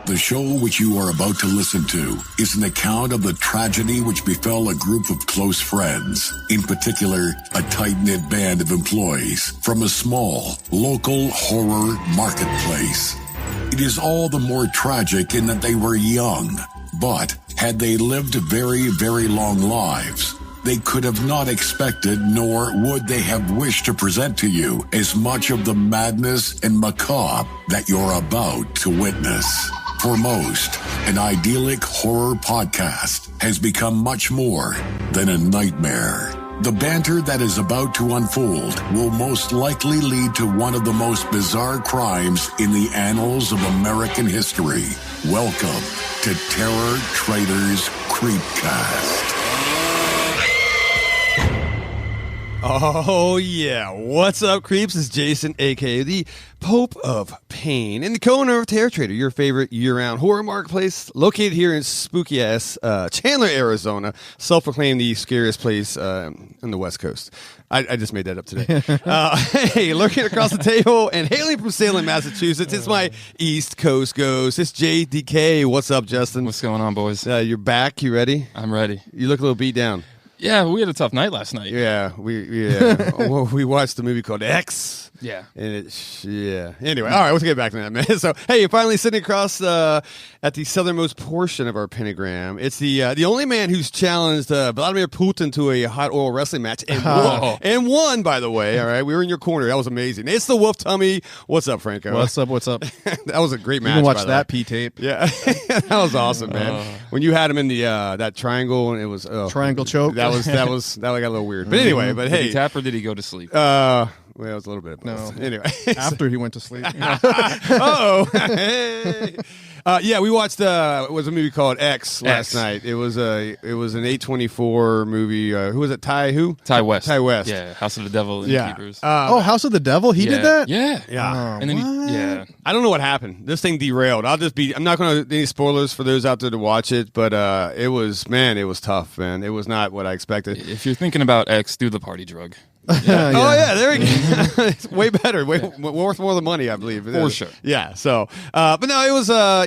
The show which you are about to listen to is an account of the tragedy which befell a group of close friends, in particular, a tight-knit band of employees from a small, local horror marketplace. It is all the more tragic in that they were young, but had they lived very, very long lives, they could have not expected, nor would they have wished to present to you as much of the madness and macabre that you're about to witness. For most, an idyllic horror podcast has become much more than a nightmare. The banter that is about to unfold will most likely lead to one of the most bizarre crimes in the annals of American history. Welcome to Terror Traders Creepcast. Oh, yeah. What's up, creeps? It's Jason, a.k.a. the Pope of Pain, and the co-owner of Terror Trader, your favorite year-round horror marketplace, located here in spooky-ass Chandler, Arizona, self-proclaimed the scariest place on the West Coast. I just made that up today. Hey, lurking across the table and hailing from Salem, Massachusetts, it's my East Coast ghost. It's JDK. What's up, Justin? What's going on, boys? You're back. You ready? I'm ready. You look a little beat down. Yeah, we had a tough night last night. Yeah, we well, we watched a movie called X. Yeah. And Anyway, all right, let's get back to that, man. So, hey, you're finally sitting across at the southernmost portion of our pentagram. It's the only man who's challenged Vladimir Putin to a hot oil wrestling match and won, by the way. All right, we were in your corner. That was amazing. It's the Wolf Tummy. What's up, Franco? What's up? That was a great match. You can watch that P-tape. Yeah, that was awesome, man. When you had him in the that triangle, and it was triangle choke. That got a little weird. But anyway, Did he tap or did he go to sleep? Well, it was a little bit of both. No. Anyway. After he went to sleep. Hey. Yeah, we watched it was a movie called X last night. It was an A24 movie. Who was it? Ty West. Yeah, House of the Devil and Keepers. House of the Devil? He did that? Yeah. Yeah. And then I don't know what happened. This thing derailed. I'm not going to any spoilers for those out there to watch it, but it was tough, man. It was not what I expected. If you're thinking about X, do the party drug. Yeah. Oh yeah, there we go. It's way better, worth more than money, I believe. For sure. Yeah. So, but no, it was I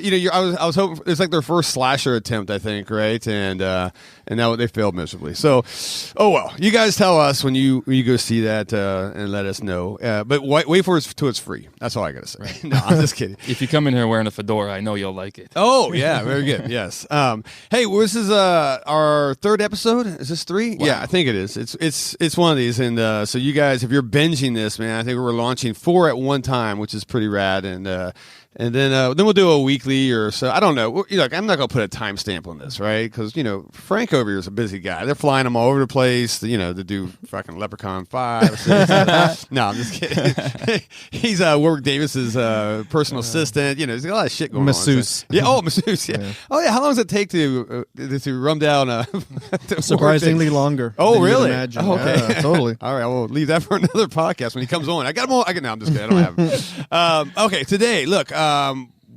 was hoping it's like their first slasher attempt, I think, right? And now they failed miserably. So, oh well. You guys tell us when you go see that and let us know. But wait for it till it's free. That's all I gotta say. Right. No, I'm just kidding. If you come in here wearing a fedora, I know you'll like it. Oh yeah, very good. Yes. Hey, this is our third episode. Is this 3? Wow. Yeah, I think it is. It's one of these, and so you guys, if you're binging this, man, I think we're launching 4 at one time, which is pretty rad, and then we'll do a weekly or so. I don't know. I'm not gonna put a timestamp on this, right? Because Frank over here is a busy guy. They're flying him all over the place, to do fucking Leprechaun 5 or 6. No, I'm just kidding. He's Warwick Davis's personal assistant. There's a lot of shit going masseuse. on. So. Yeah. Oh, masseuse. Yeah. Oh yeah. How long does it take to run down? Surprisingly longer. Oh really? Oh, okay. Yeah, totally. All right. We'll leave that for another podcast when he comes on. I got him on. No, I'm just kidding. I don't have him. Okay. Today, look.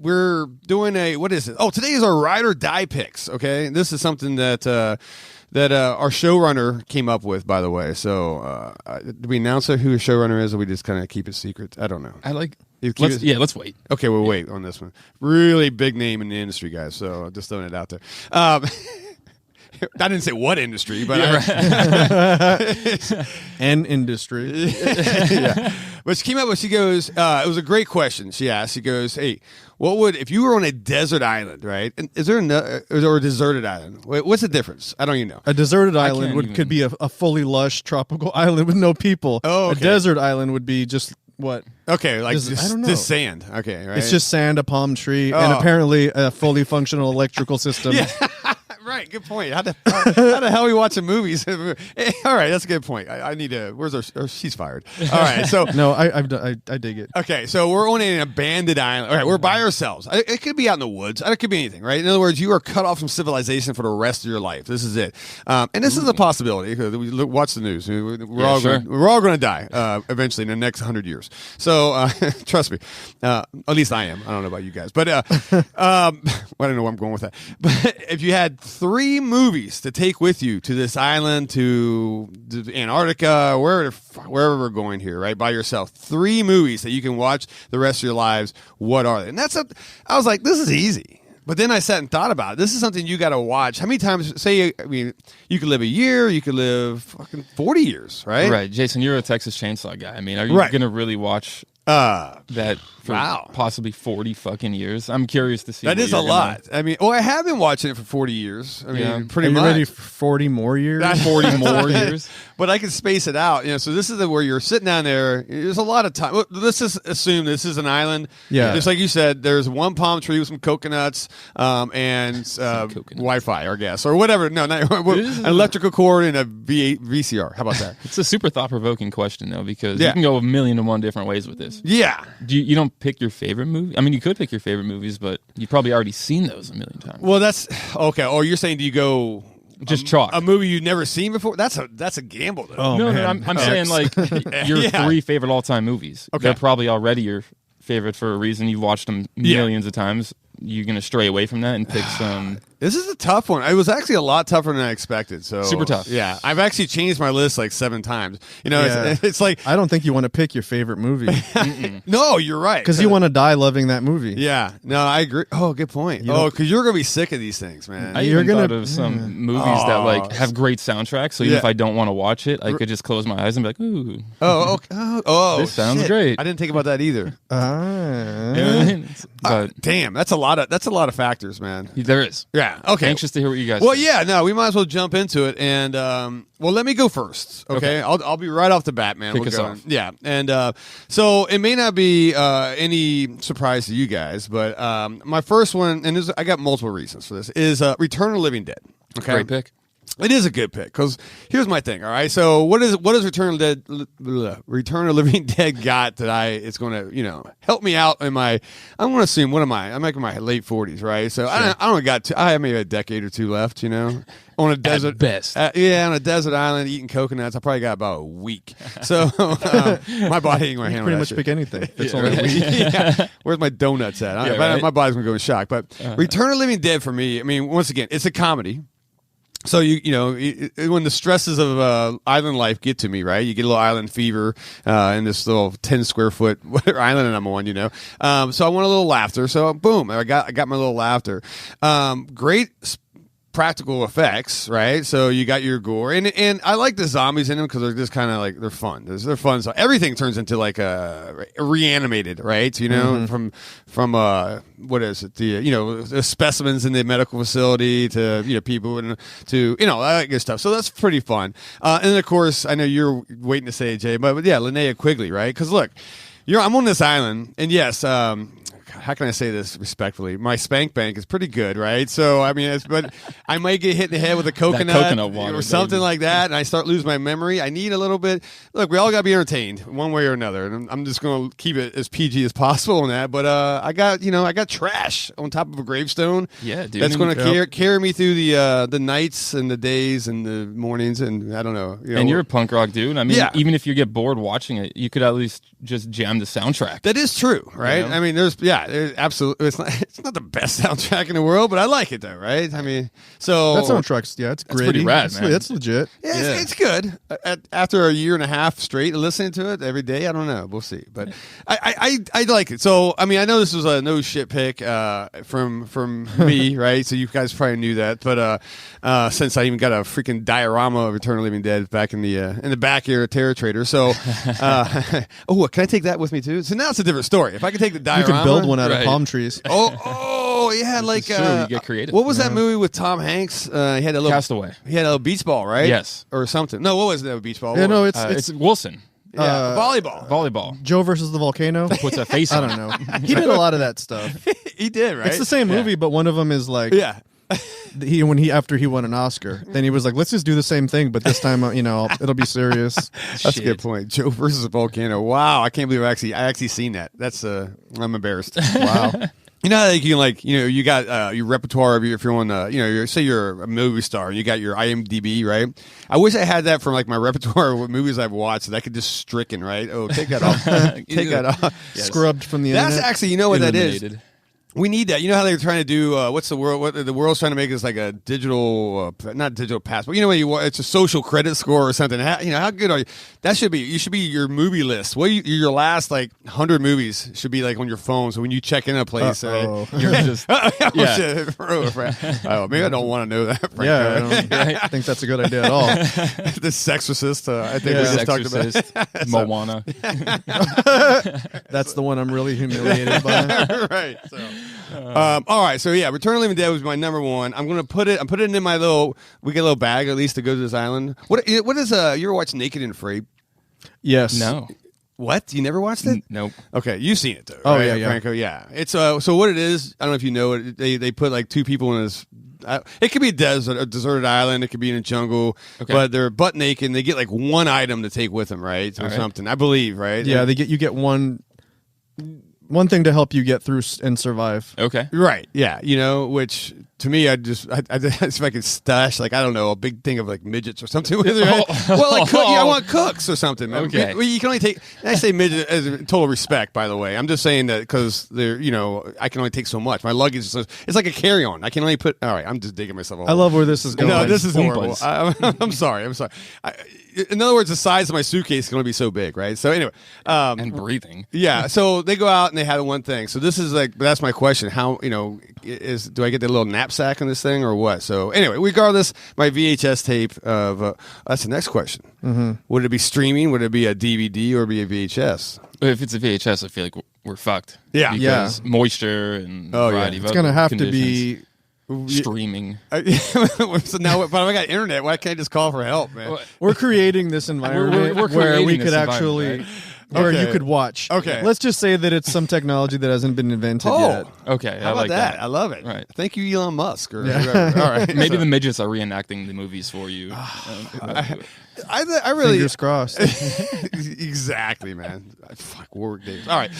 We're doing what is it? Oh, today is our ride or die picks. Okay, this is something that our showrunner came up with, by the way. So, do we announce who the showrunner is, or we just kind of keep it secret? I don't know. Let's wait. Okay, we'll wait on this one. Really big name in the industry, guys. So just throwing it out there. I didn't say what industry, but an industry. Yeah. But she came up with, she goes, it was a great question. She asked, she goes, hey, if you were on a desert island, right? And is there or a deserted island? What's the difference? I don't even know. A deserted island could be a fully lush tropical island with no people. Oh, okay. A desert island would be just what? Okay, like I don't know. Just sand. Okay, right. It's just sand, a palm tree, and apparently a fully functional electrical system. Yeah. Right, good point. How the hell are we watching movies? All right, that's a good point. I need to. Where's our? She's fired. All right, so no, I dig it. Okay, so we're on an abandoned island. All right, we're by ourselves. It could be out in the woods. It could be anything, right? In other words, you are cut off from civilization for the rest of your life. This is it, and this is a possibility. We watch the news. We're all going to die eventually in the next 100 years. So trust me. At least I am. I don't know about you guys, but I don't know where I'm going with that. But if you had 3 movies to take with you to this island, to Antarctica, wherever we're going here, right? By yourself. 3 movies that you can watch the rest of your lives. What are they? And I was like, this is easy. But then I sat and thought about it. This is something you got to watch. How many times, you could live a year, you could live fucking 40 years, right? Right. Jason, you're a Texas Chainsaw guy. I mean, are you going to really watch that for possibly 40 fucking years? I'm curious to see. That is a lot. I mean, I have been watching it for 40 years. I mean, pretty much. Are you ready for 40 more years? 40 more years? But I can space it out. So this is where you're sitting down there. There's a lot of time. Well, let's just assume this is an island. Yeah. Just like you said, there's one palm tree with some coconuts and Wi-Fi, or gas, or whatever. No, not an electrical cord and a VCR. How about that? It's a super thought-provoking question, though, because you can go 1,000,001 different ways with this. Yeah. You don't pick your favorite movie? I mean, you could pick your favorite movies, but you've probably already seen those 1,000,000 times. Well, that's okay. Oh, you're saying, do you go just chalk a movie you've never seen before? That's a gamble, though. Oh, no, I'm saying like your 3 favorite all-time movies. Okay. They're probably already your favorite for a reason. You've watched them millions of times. You're going to stray away from that and pick some... This is a tough one. It was actually a lot tougher than I expected. So super tough. Yeah, I've actually changed my list like 7 times. It's like I don't think you want to pick your favorite movie. No, you're right. Because you want to die loving that movie. Yeah, no, I agree. Oh, good point. Because you're gonna be sick of these things, man. You're gonna thought of some movies that like have great soundtracks. So even if I don't want to watch it, I could just close my eyes and be like, ooh. Oh, okay. This sounds great. I didn't think about that either. But damn, that's a lot of factors, man. There is. Yeah. Okay. Anxious to hear what you guys. Well, think. yeah. No, we might as well jump into it, and let me go first. Okay. I'll be right off the bat, man. Kick us off. Yeah, and so it may not be any surprise to you guys, but my first one, and I got multiple reasons for this, is Return of the Living Dead. Okay. Great pick. It is a good pick because here's my thing. All right, so what does Return of the Living Dead got that it's going to help me out in my? I'm going to assume, what am I? I'm like in my late 40s, right? So sure. I have maybe a decade or 2 left. On a desert at best. On a desert island eating coconuts. I probably got about a week. So my body ain't going to handle pretty that much shit. Pick anything. It's only a week. Yeah. Where's my donuts at? My body's going to go in shock. But Return of the Living Dead for me, I mean, once again, it's a comedy. So when the stresses of island life get to me, right? You get a little island fever in this little 10 square foot island that I'm on, So I want a little laughter. So boom, I got my little laughter. Great practical effects, right? So you got your gore, and I like the zombies in them because they're just kind of like they're fun. They're fun. So everything turns into like a reanimated, right? From what is it? The specimens in the medical facility to people and to all that good stuff. So that's pretty fun. And then of course I know you're waiting to say it, Jay, but yeah, Linnea Quigley, right? Because look, I'm on this island, and yes. How can I say this respectfully? My spank bank is pretty good, right? So I mean, but I might get hit in the head with a coconut water, or something like that, and I start losing my memory. I need a little bit. Look, we all got to be entertained one way or another, and I'm just going to keep it as PG as possible on that. But I got trash on top of a gravestone. Yeah, dude. That's going to carry me through the nights and the days and the mornings, and I don't know. And you're a punk rock dude. I mean, even if you get bored watching it, you could at least just jam the soundtrack. That is true, right? I mean, there's absolutely. It's not the best soundtrack in the world, but I like it though, right? I mean, so that soundtrack's it's gritty. Pretty rad, man. That's legit. Yeah, it's good. After a year and a half straight listening to it every day, I don't know. We'll see, but I like it. So I mean, I know this was a no shit pick from me, right? So you guys probably knew that, but since I even got a freaking diorama of Return of the Living Dead back in the back here at Terror Trader, so can I take that with me too? So now it's a different story. If I could take the diorama, you can build one out of palm trees. Oh, yeah, like you get creative. What was that movie with Tom Hanks? He had a little Castaway. He had a little beach ball, right? Yes, or something. No, what was that beach ball? Yeah, no, it's Wilson. Yeah, volleyball. Joe versus the volcano. Puts a face on. I don't know. He did a lot of that stuff. He did, right? It's the same movie, but one of them is like after he won an Oscar, then he was like, let's just do the same thing, but this time it'll be serious. That's a good point. Joe versus a volcano. Wow, I can't believe I actually seen that. That's I'm embarrassed. Wow. You know how you can you got your repertoire of if you're on say you're a movie star and you got your IMDb, right? I wish I had that from like my repertoire of what movies I've watched that I could just stricken, right? Oh, take that off. Take that off. Yes. Scrubbed from the internet. That's actually, what that is? We need that. You know how they're trying to do? What's the world? What the world's trying to make is like a digital, not digital passport. You know when it's a social credit score or something. How good are you? That should be. You should be your movie list. Your last like 100 movies should be like on your phone. So when you check in a place, you're just shit. Oh, maybe I don't want to know that. Yeah, I don't think that's a good idea at all. The Sexorcist. I think we just talked about Moana. That's the one I'm really humiliated by. Right. So. All right, so yeah, Return of the Living Dead was my number one. I'm putting it in my little bag at least to go to this island. What is you ever watch Naked and Afraid? Yes. No. What? You never watched it? Nope. Okay, you've seen it though. Oh right, yeah, Franco. Yeah. It's so what it is. I don't know if you know it. They put like two people in this. It could be a deserted island. It could be in a jungle. Okay. But they're butt naked. And they get like one item to take with them, right, or something. I believe, right? Yeah, you get one thing to help you get through and survive. Okay. Right. Yeah. Which to me, I if I could stash like I don't know a big thing of like midgets or something with it. Right? Well, like I want cooks or something. Okay. You can only take. I say midget as a total respect, by the way. I'm just saying that because they're I can only take so much. My luggage is it's like a carry on. I can only put. All right. I'm just digging myself. I love where this is going. No, this is horrible. I'm sorry. In other words, the size of my suitcase can only be so big, right? So anyway, and breathing. Yeah. So they go out and they had one thing. So this is like that's my question. How do I get the little knapsack on this thing or what? So anyway, regardless, my VHS tape of that's the next question. Mm-hmm. Would it be streaming? Would it be a DVD or be a VHS? If it's a VHS, I feel like we're fucked. Yeah. Because moisture and variety of it's going to have conditions. To be. Streaming. So now, but I got internet. Why can't I just call for help, man? We're creating this environment where we could actually, where you could watch. Okay, let's just say that it's some technology that hasn't been invented yet. Okay, how about that? I love it. Right. Thank you, Elon Musk. Or whoever. All right. Maybe the midgets are reenacting the movies for you. I really fingers crossed. Exactly, man. Fuck work days. All right,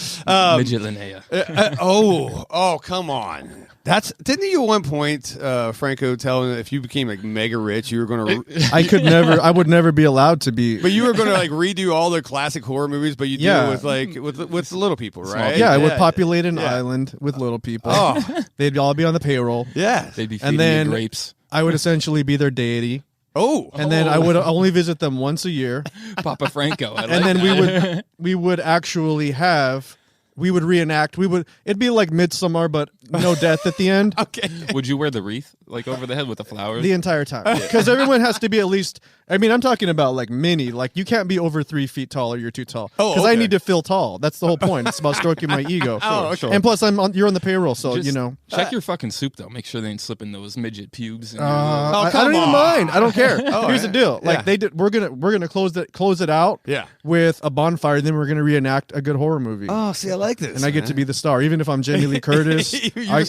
midget Linnea. Oh, come on. Didn't you at one point, Franco, tell him that if you became like mega rich, you were going to? I would never be allowed to be. But you were going to like redo all the classic horror movies, but you do it with like with the little people, right? Yeah, I would populate an island with little people. Oh, they'd all be on the payroll. Yeah, they'd be feeding you grapes. I would essentially be their deity. And then I would only visit them once a year, Papa Franco. And then we would actually have. We would reenact. It'd be like Midsommar, but no death at the end. Okay. Would you wear the wreath like over the head with the flowers the entire time? Because everyone has to be at least. I mean, I'm talking about like mini. Like you can't be over 3 feet tall or you're too tall. Because I need to feel tall. That's the whole point. It's about stroking my ego. Okay. And plus, you're on the payroll, so just check your fucking soup though. Make sure they ain't slipping those midget pubes. I don't even mind. I don't care. Here's the deal. Like they did. We're gonna close it out. Yeah. With a bonfire. Then we're gonna reenact a good horror movie. Oh, see, I like this. And I get to be the star, even if I'm Jamie Lee Curtis.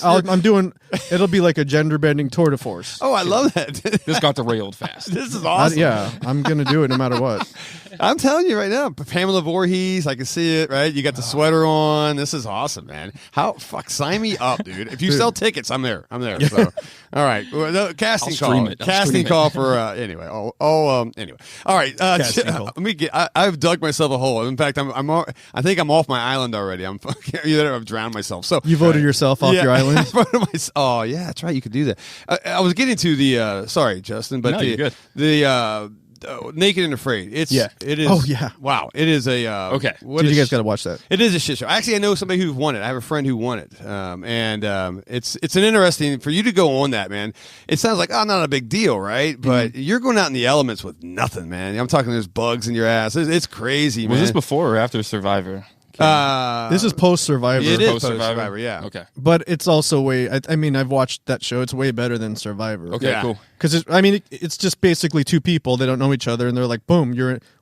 I'm doing. It'll be like a gender bending tour de force. Oh, I love that. This got derailed fast. This is awesome. I'm gonna do it no matter what. I'm telling you right now, Pamela Voorhees, I can see it, right? You got the sweater on. This is awesome, man. Sign me up, dude. If you sell tickets, I'm there. So, all right. Well, casting call. Casting call for, anyway. Anyway. All right. Let me I've dug myself a hole. In fact, I think I'm off my island already. I've drowned myself. So you voted yourself off your island? Oh, yeah, that's right. You could do that. I was getting to the, sorry, Justin, but you're good. The, Naked and Afraid. It is. Oh yeah. Wow. It is a. Okay. Dude, you guys got to watch that. It is a shit show. Actually, I know somebody who won it. I have a friend who won it, and it's an interesting for you to go on that, man. It sounds like not a big deal, right? But you're going out in the elements with nothing, man. I'm talking. There's bugs in your ass. It's crazy, man. Was this before or after Survivor? This is post Survivor. It is post Survivor, yeah. Okay, but it's also way. I mean, I've watched that show. It's way better than Survivor. Okay, cool. Because it's just basically two people. They don't know each other, and they're like, "Boom,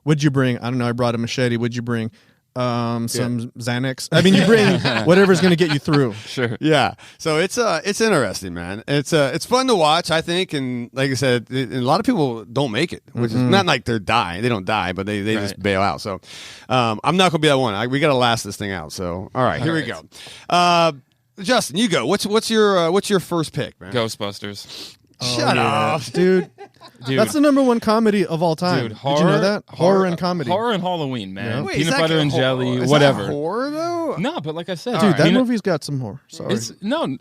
what'd you bring? I don't know. I brought a machete. What'd you bring? Some Xanax. I mean, you bring whatever's going to get you through. Sure. Yeah. So it's interesting, man. It's fun to watch, I think, and like I said, a lot of people don't make it, which is not like they're dying. They don't die, but they just bail out. So I'm not going to be that one. We got to last this thing out. So all right, here we go. Justin, you go. What's your first pick, man? Ghostbusters. Shut up, dude. That's the #1 comedy of all time. Dude, did you know that? Horror and comedy. Horror and Halloween, man. Yeah. Wait, Peanut butter and jelly, is whatever. That horror though? No, but like I said, Dude, that movie's got some horror. Sorry.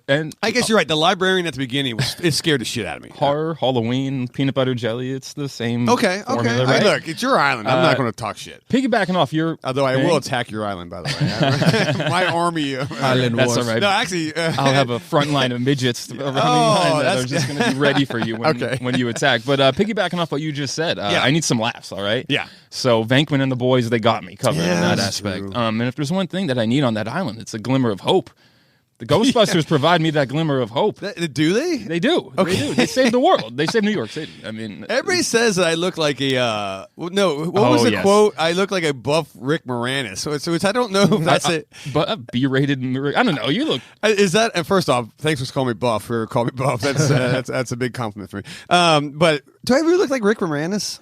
And I guess you're right. The librarian at the beginning it scared the shit out of me. Horror, Halloween, peanut butter jelly. It's the same. Okay. formula, right? Look, it's your island. I'm not going to talk shit. Piggybacking off your, Although I will attack your island, by the way. My army. Island That's Wars. all right. No, actually, I'll have a front line of midgets running behind that are just going to be ready for you when you attack. But piggybacking off what you just said, I need some laughs, all right? Yeah. So Venkman and the boys, they got me covered in that that's aspect. true. And if there's one thing that I need on that island, it's a glimmer of hope. The Ghostbusters provide me that glimmer of hope. Do they? They do. Okay. They do. They saved the world. They saved New York City. I mean, Everybody says that I look like a what was the quote? I look like a buff Rick Moranis. So it's I don't know if that's it. But a B-rated. I don't know. You look. Is that? And first off, thanks for calling me buff. For calling me buff, that's a big compliment for me. But do I really look like Rick Moranis?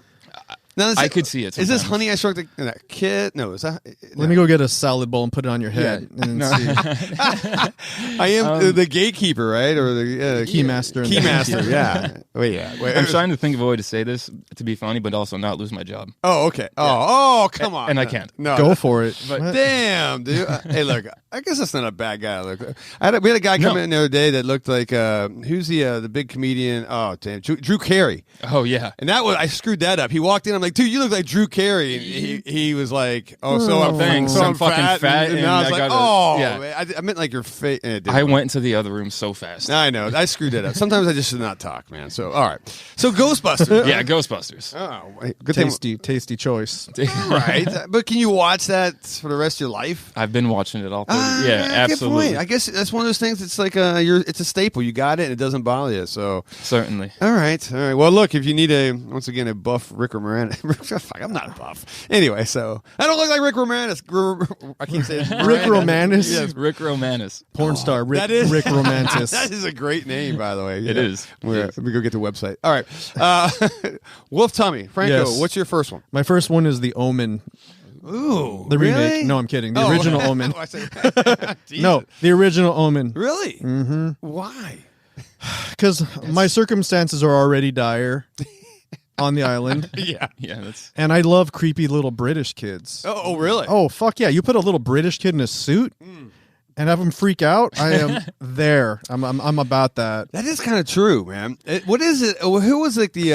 No, I could see it. Is this sometimes. Honey I Shrunk the Kid? No, is that? Let me go get a salad bowl and put it on your head. Yeah. And then see. I am the gatekeeper, right? Or the Keymaster. Keymaster, yeah. Wait. I'm trying to think of a way to say this to be funny, but also not lose my job. Oh, okay. Oh, come on. And I can't. No, Go for it. But- What? Damn, dude. Hey, look. I guess that's not a bad guy. Look, we had a guy come in the other day that looked like who's the big comedian? Oh, damn, Drew Carey. Oh yeah. And I screwed that up. He walked in. I'm like, dude, you look like Drew Carey. And he was like, oh, so I'm Thanks. So I'm fucking fat, And and I was I like, gotta- oh, yeah. man, I meant like your face. I went into the other room so fast. I know. I screwed that up. Sometimes I just should not talk, man. So all right. So Ghostbusters. Yeah, Ghostbusters. Oh, wait, good thing. Tasty choice. Right. But can you watch that for the rest of your life? I've been watching it all. Yeah, Good absolutely. point. I guess that's one of those things. It's like it's a staple. You got it, and it doesn't bother you. So Certainly. all right. Well, look, if you need once again a buff Rick Moranis, I'm not a buff anyway. So I don't look like Rick Moranis. I can't say it. Rick Romanus. Yes. Rick Romanus. Porn star Rick, that is- Rick Romantis. That is a great name, by the way. It is. Let me go get the website. All right. Wolf Tommy, Franco, Yes. what's your first one? My first one is The Omen. Ooh, The really? remake. No, I'm kidding. The Oh. original Omen. I said- Jesus. No, the original Omen. Really? Mm-hmm. Why? Because my circumstances are already dire on the island. Yeah. Yeah, that's. And I love creepy little British kids. Oh, really? Oh, fuck yeah. You put a little British kid in a suit and have him freak out. I am there. I'm about that. That is kind of true, man. What is it? Who was like the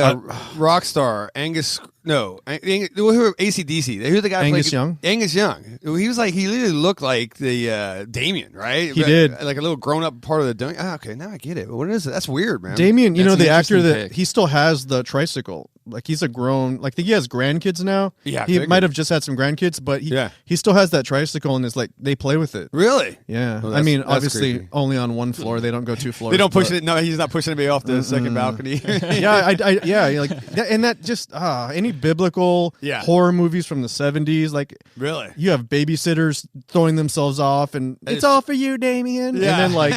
rock star? Angus? No, who? AC/DC. Who's the guy? Angus played, Young? Angus Young. He was like he literally looked like the Damien, right? He did. Like a little grown up part of the. Okay, now I get it. What is it? That's weird, man. Damien, you That's know, the an actor interesting that pick. he still has the tricycle. Like he's a grown, like I think he has grandkids now. Yeah, I he figured. might have just had some grandkids, but he still has that tricycle and is like they play with it. Really? Yeah, Well, I mean, that's obviously creepy. only on one floor. They don't go two floors. They don't push but- it. No, he's not pushing anybody off the second balcony. Yeah, yeah, like and that just any biblical Yeah. horror movies from the 70s, like Really? you have babysitters throwing themselves off, and it's It's- all for you, Damien. Yeah. And then like,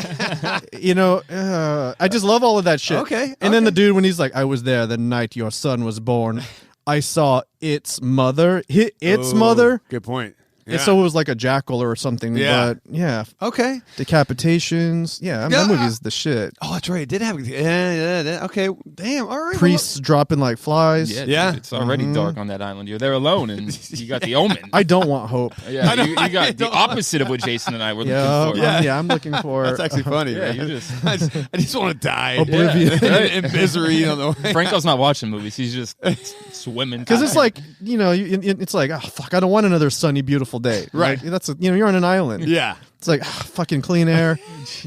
I just love all of that shit. Okay, And then the dude when he's like, I was there the night your son was born. I saw its mother. Its mother. Good point. And so it was like a jackal or something. Yeah. But yeah, Okay. decapitations. Yeah, that movie's the shit. Oh, that's right. It did have. Yeah. Okay. Damn. All right. well, Priests dropping like flies. Yeah, Yeah. dude, it's already dark on that island. You're there alone, and you got the Omen. I don't want hope. Yeah, you I got the don't- opposite of what Jason and I were Yeah, looking for. I'm looking for. That's actually funny. Yeah, man. you just- I just want to die. Oblivion. in misery on the way. Franco's not watching movies; he's just swimming. Because it's like, it's like, oh, fuck, I don't want another sunny, beautiful day. Right. Like, that's you're on an island. Yeah. It's like, fucking clean air.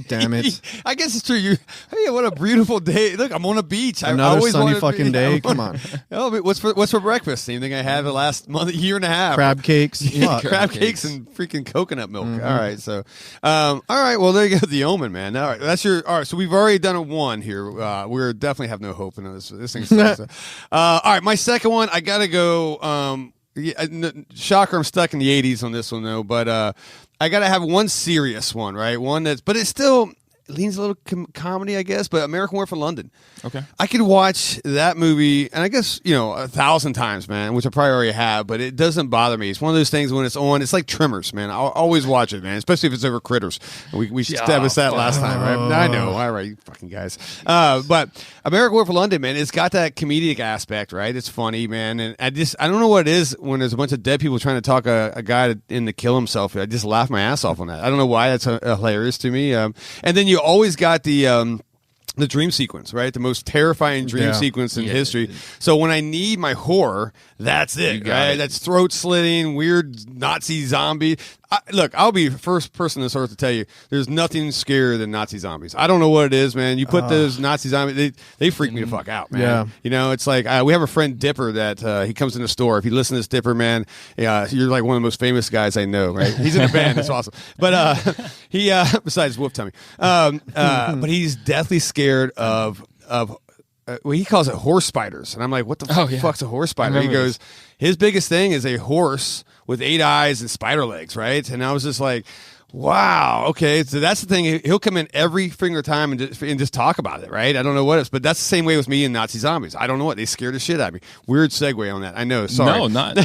Damn it. I guess it's true. Hey, what a beautiful day! Look, I'm on a beach. I Another always sunny wanted to fucking be- day. Come on. Oh, but what's for breakfast? Same thing I had the last year and a half. Crab cakes. Fuck. Crab cakes and freaking coconut milk. All right, so, all right. Well, there you go. The Omen, man. All right, that's your. All right, so we've already done a one here. We're definitely have no hope in this. This thing sucks. All right, my second one. I gotta go. Shocker, I'm stuck in the 80s on this one though, but I gotta have one serious one, right? One that's, but it's still leans a little comedy, I guess, but American Werewolf in London. Okay. I could watch that movie, and I guess, 1,000 times, man, which I probably already have, but it doesn't bother me. It's one of those things when it's on, it's like Tremors, man. I'll always watch it, man, especially if it's over critters. We established that last time, right? I know. All right, you fucking guys. But American Werewolf in London, man, it's got that comedic aspect, right? It's funny, man, and I don't know what it is when there's a bunch of dead people trying to talk a guy into kill himself. I just laugh my ass off on that. I don't know why that's hilarious to me. And then you always got the dream sequence, right? The most terrifying dream sequence in history. So when I need my horror, that's it, right? That's throat slitting, weird Nazi zombie. Look, I'll be the first person on this earth to tell you there's nothing scarier than Nazi zombies. I don't know what it is, man. You put those Nazi zombies, they freak me the fuck out, man. Yeah. It's like we have a friend Dipper that he comes in the store. If you listen to this Dipper, man, you're like one of the most famous guys I know, right? He's in a band. It's awesome. But he, besides Wolf Tummy, but he's deathly scared of well, he calls it horse spiders. And I'm like, what the fuck's a horse spider? He goes, his biggest thing is a horse with 8 eyes and spider legs, right? And I was just like, wow, okay. So that's the thing. He'll come in every finger time and just talk about it, right? I don't know what it is, but that's the same way with me and Nazi zombies. I don't know what. They scare the shit out of me. Weird segue on that. I know. Sorry. No, not.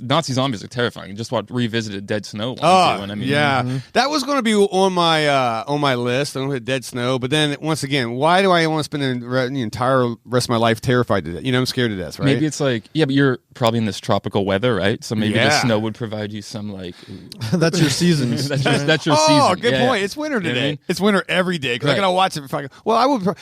Nazi zombies are terrifying. Just revisited Dead Snow. That was going to be on my list. I don't hit Dead Snow, but then once again, why do I want to spend the entire rest of my life terrified to death? I'm scared to death, right? Maybe it's like, but you're probably in this tropical weather, right? So maybe the snow would provide you some like. That's your seasons. that's your season. Oh, good point. It's winter today. You know what I mean? It's winter every day because I gotta watch it.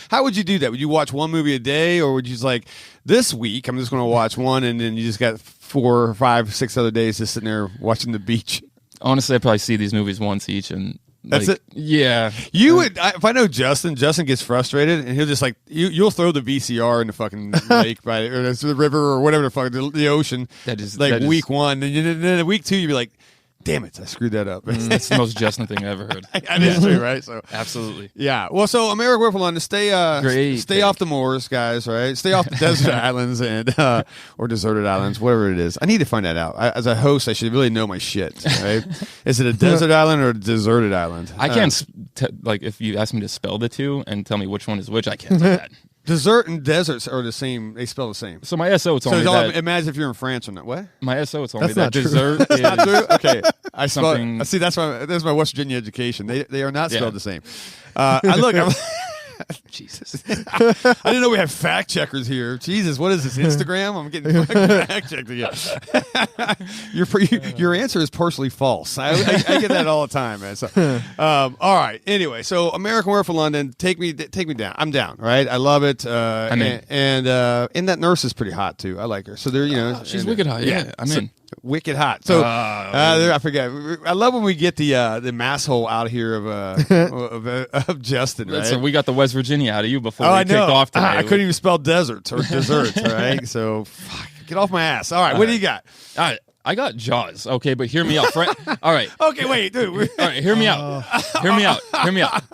How would you do that? Would you watch one movie a day, or would you just like this week? I'm just going to watch one, and then you just got 4, 5, 6 other days just sitting there watching the beach. Honestly, I probably see these movies once each, and that's it. Yeah, you would. If I know Justin gets frustrated, and he'll just like you'll throw the VCR in the fucking lake or the river or whatever the fuck the ocean. Week 1, and then week 2 you'd be like, damn it, I screwed that up. That's the most Justin thing I ever heard. That is true, right? So absolutely. Yeah. Well, so American Werewolf in London, stay off the moors, guys, right? Stay off the desert islands and or deserted islands, whatever it is. I need to find that out. As a host, I should really know my shit, right? Is it a desert island or a deserted island? I can't, if you ask me to spell the two and tell me which one is which, I can't do that. Desert and deserts are the same. They spell the same. So my SO told me that. Imagine if you're in France or not. What? My SO told me that dessert is not true. Okay, I something. See, that's my West Virginia education. They are not spelled the same. Jesus. I didn't know we had fact checkers here. Jesus, what is this, Instagram? I'm getting fact checked again. Your answer is partially false. I get that all the time, man. So, all right. Anyway, so American Werewolf in London, take me down. I'm down. Right? I love it. And that nurse is pretty hot too. I like her. So they're she's wicked hot. Yeah, I'm in. Wicked hot. So I forget. I love when we get the mass hole out here of Justin. Right? So we got the West Virginia out of you before we kicked off today. I couldn't even spell deserts or desserts. Right. So get off my ass. All right. What do you got? All right. I got Jaws. Okay, but hear me out, friend. All right. Okay, wait, dude. All right. Hear me out. Hear me out.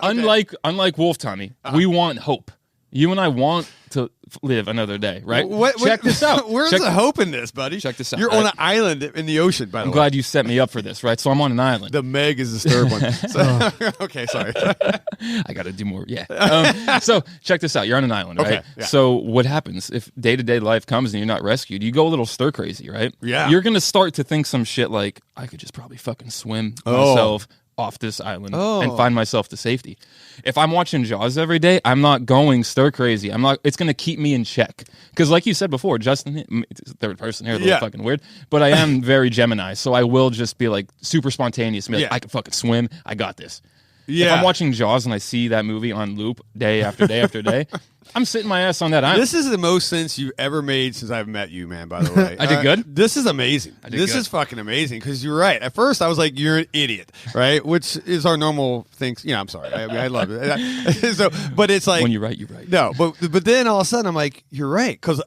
Okay. Unlike Wolf Tommy, we want hope. You and I want to live another day, right? Check this out. Where's the hope in this, buddy? Check this out. You're on an island in the ocean, by the way. I'm glad you set me up for this, right? So I'm on an island. The Meg is the third one. So, okay, sorry. I got to do more. Yeah. So check this out. You're on an island, right? Okay, yeah. So what happens if day-to-day life comes and you're not rescued? You go a little stir crazy, right? Yeah. You're going to start to think some shit like, I could just probably fucking swim myself off this island and find myself to safety. If I'm watching Jaws every day, I'm not going stir crazy. It's going to keep me in check. Because like you said before, Justin, third person here, a little fucking weird, but I am very Gemini, so I will just be like super spontaneous and be like, I can fucking swim. I got this. Yeah. If I'm watching Jaws and I see that movie on loop day after day after day, I'm sitting my ass on that island. This is the most sense you've ever made since I've met you, man, by the way. I did good? This is amazing. This is fucking amazing because you're right. At first, I was like, you're an idiot, right? Which is our normal thing. I'm sorry. I love it. But it's like... When you're right, you're right. No, but then all of a sudden, I'm like, you're right. Because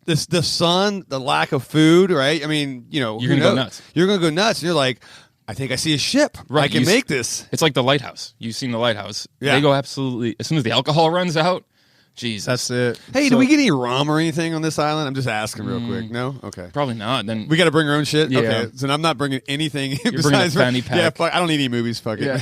the sun, the lack of food, right? I mean, you're going to go nuts. You're going to go nuts. And you're like... I think I see a ship. Right. I can make this. It's like the lighthouse. You've seen the lighthouse. Yeah. They go absolutely... As soon as the alcohol runs out... Jesus. That's it. Hey, do we get any rum or anything on this island? I'm just asking real quick. No? Okay. Probably not. Then We got to bring our own shit? Yeah. Okay. So I'm not bringing anything bringing a besides... fanny pack. Yeah, fuck, I don't need any movies. Fuck it.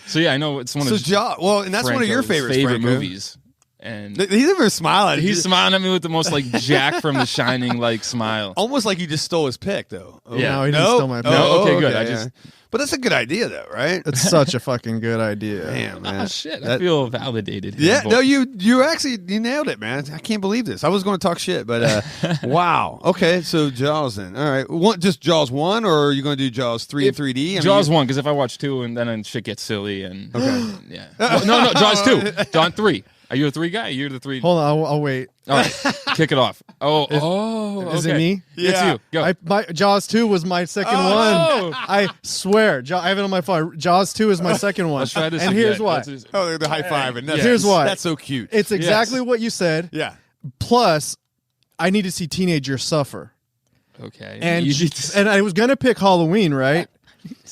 So yeah, I know it's one of well, and that's one of your Franco's favorites, Franco. movies. And He's never smiling. he's smiling at me with the most like Jack from The Shining like smile. Almost like you just stole his pick, though. Oh. Yeah. No, he didn't steal my pick. No, okay, good. I just- But that's a good idea, though, right? It's such a fucking good idea. Damn, man. Oh shit! I feel validated. Yeah, here, no, you actually you nailed it, man. I can't believe this. I was going to talk shit, but wow. Okay, so Jaws then. All right, just Jaws 1, or are you going to do Jaws 3 in 3D? Jaws 1, because if I watch 2 and then shit gets silly and yeah. Well, no, Jaws 2, John 3. Are you a 3 guy? You're the 3. Hold on, I'll wait. All right, kick it off. Is it me? It's Yeah. you. Go. My Jaws 2 was my second Oh! one. I swear. I have it on my phone. Jaws 2 is my second one. Let's try this and again. here's why. Let's just- Oh, the high five, and that's, Here's why. That's so cute. It's exactly what you said. Yeah. Plus, I need to see teenagers suffer. Okay. And You need to- and I was gonna pick Halloween, right?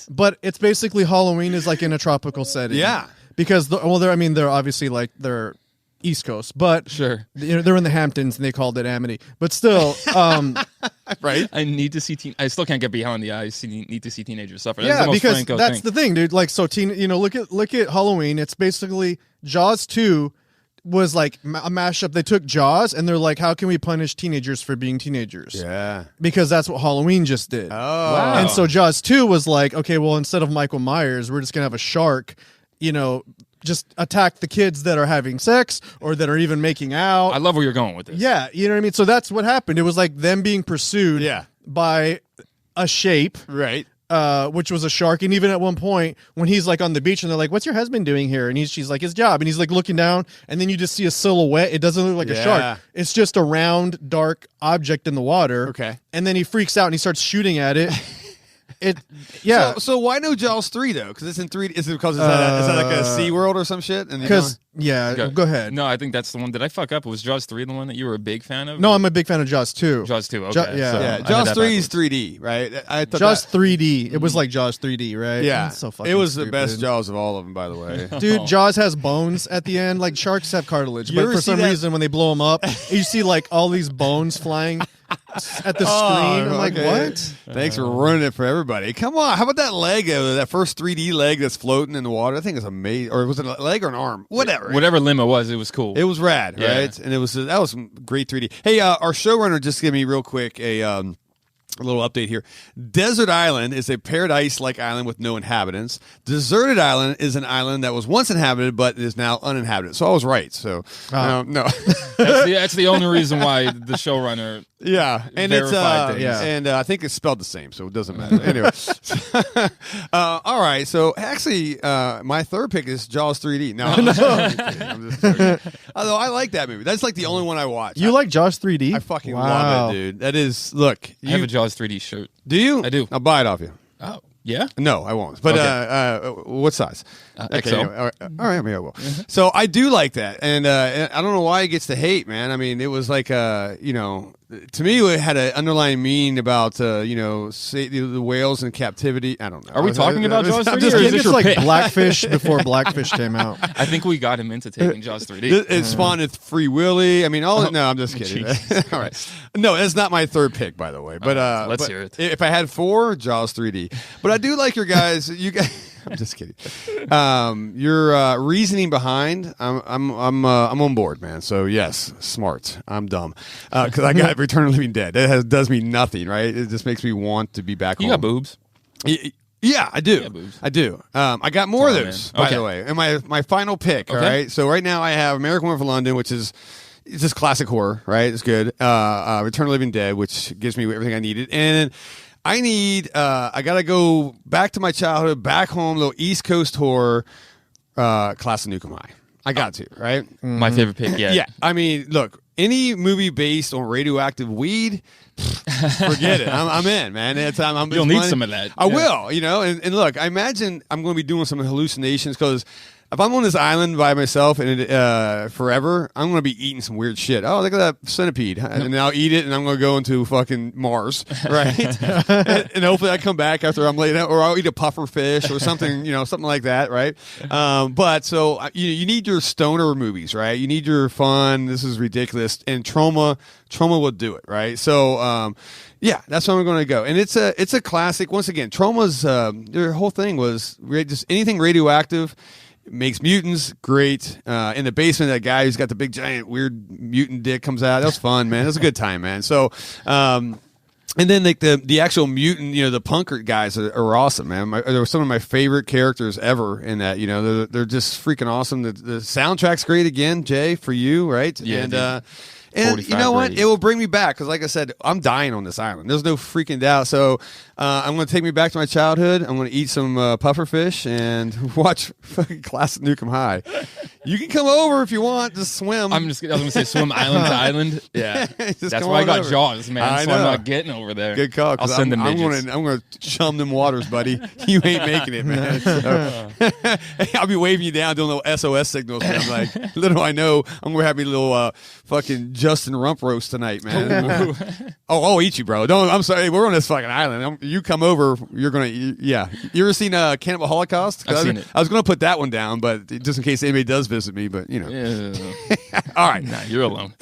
But it's basically Halloween is like in a tropical setting. Yeah. Because they're obviously like they're East Coast, but Sure. they're in the Hamptons and they called it Amity. But still, Right. I need to see I still can't get behind the eyes. Need to see teenagers suffer. That's yeah, the most because Franco that's thing. the thing, dude. Like, so look at Halloween. It's basically Jaws 2 was like a mashup. They took Jaws and they're like, how can we punish teenagers for being teenagers? Yeah. Because that's what Halloween just did. Oh. Wow. And so Jaws 2 was like, okay, well, instead of Michael Myers, we're just going to have a shark, just attack the kids that are having sex or that are even making out. I love where you're going with this. Yeah, you know what I mean? So that's what happened. It was like them being pursued Yeah. by a shape, Right. which was a shark. And even at one point, when he's like on the beach and they're like, what's your husband doing here? And she's like, his job. And he's like looking down, and then you just see a silhouette. It doesn't look like a Yeah. shark. It's just a round, dark object in the water. Okay. And then he freaks out and he starts shooting at it. Yeah. So why no Jaws 3 though? Because it's in 3D. Is it because is that like a Sea World or some shit? Because go ahead. No, I think that's the one. Did I fuck up? Was Jaws 3 the one that you were a big fan of? No, I'm a big fan of Jaws 2. Jaws 2. Okay. yeah. So yeah, I had Jaws that 3 is backwards. 3D, right? I thought Jaws that, 3D. It was like Jaws 3D, right? yeah, It's so fucking it was the stupid. best Jaws of all of them, by the way. Dude, Jaws has bones at the end. Like sharks have cartilage, You but ever for see some that- reason, when they blow them up, you see like all these bones flying at the screen. I'm like, okay. what? Thanks for ruining it for everybody. Come on, how about that leg? That first 3D leg that's floating in the water. I think it's amazing. Or was it a leg or an arm? Whatever. Whatever limb it was cool. It was rad, Yeah. right? And that was some great 3D. Hey, our showrunner just gave me real quick a little update here. Desert Island is a paradise-like island with no inhabitants. Deserted Island is an island that was once inhabited but is now uninhabited. So I was right. So no, That's the only reason why the showrunner. yeah, and it's Verified things. Yeah. and I think it's spelled the same, so it doesn't matter. Anyway, all right. So actually, my third pick is Jaws 3D. No, I'm just joking. Although I like that movie. That's like the only one I watch. You like Jaws 3D? I fucking Wow. love it, dude. That is look. I have a Jaws 3D shirt. Do you? I do. I'll buy it off you. Oh, yeah? No, I won't. But Okay. what size? XL. Anyway, all right, maybe I will. So I do like that, and I don't know why it gets the hate, man. I mean, it was like to me, it had an underlying meaning about say the whales in captivity. I don't know. Are we talking about Jaws 3D? I'm just or I is think this it's your like pick? Blackfish before Blackfish came out. I think we got him into taking Jaws 3D. It spawned with Free Willy. I mean, no, I'm just kidding. Jesus All right, no, that's not my third pick, by the way. But let's but hear it. If I had 4, Jaws 3D. But I do like your guys. You guys. I'm just kidding. Your reasoning behind, I'm on board, man. So yes, smart. I'm dumb because I got Return of the Living Dead. That does me nothing, right? It just makes me want to be back You home. got boobs. Yeah, I do. Yeah, boobs. I do. I got more of Oh, those, man. by Okay. the way. And my final pick, all Okay. right? So right now I have American Werewolf in London, which is it's just classic horror, right? It's good. Return of the Living Dead, which gives me everything I needed. And I need, I got to go back to my childhood, back home, little East Coast horror, Class of Nukem High. I got to, right? My favorite pick yet. Yeah. I mean, look, any movie based on radioactive weed, forget it. I'm in, man. You'll need some of that. I Yeah. will, and look, I imagine I'm going to be doing some hallucinations because if I'm on this island by myself and forever, I'm gonna be eating some weird shit. Oh, look at that centipede, and I'll eat it, and I'm gonna go into fucking Mars, right? and hopefully I come back after I'm laid out, or I'll eat a puffer fish or something, something like that, right? But so you need your stoner movies, right? You need your fun. This is ridiculous, and Trauma will do it, right? So. Yeah, that's where I'm going to go, and it's a classic. Once again, Trauma's their whole thing was just anything radioactive makes mutants great. In the basement, that guy who's got the big giant weird mutant dick comes out. That was fun, man. It was a good time, man. So. And then like the actual mutant, the punker guys are awesome, man. They're some of my favorite characters ever in that. They're just freaking awesome. The soundtrack's great again, Jay, for you, right? Yeah, and you know what? It will bring me back because, like I said, I'm dying on this island. There's no freaking doubt. So I'm going to take me back to my childhood. I'm going to eat some pufferfish and watch fucking classic Nukem High. You can come over if you want. Just swim. I was going to say swim island to island. Yeah, that's why I got over. Jaws, man. That's why I'm not getting over there. Good call. I'll send them. I'm going to chum them waters, buddy. You ain't making it, man. So, I'll be waving you down, doing little SOS signals. And I'm like, little I know, I'm going to have me a little fucking Justin Rump roast tonight, man. I'll eat you, bro. I'm sorry. We're on this fucking island. You come over, you're gonna. Yeah. You ever seen Cannibal Holocaust? I've seen it. I was gonna put that one down, but just in case anybody does visit me. But Yeah. All right. Nah, you're alone.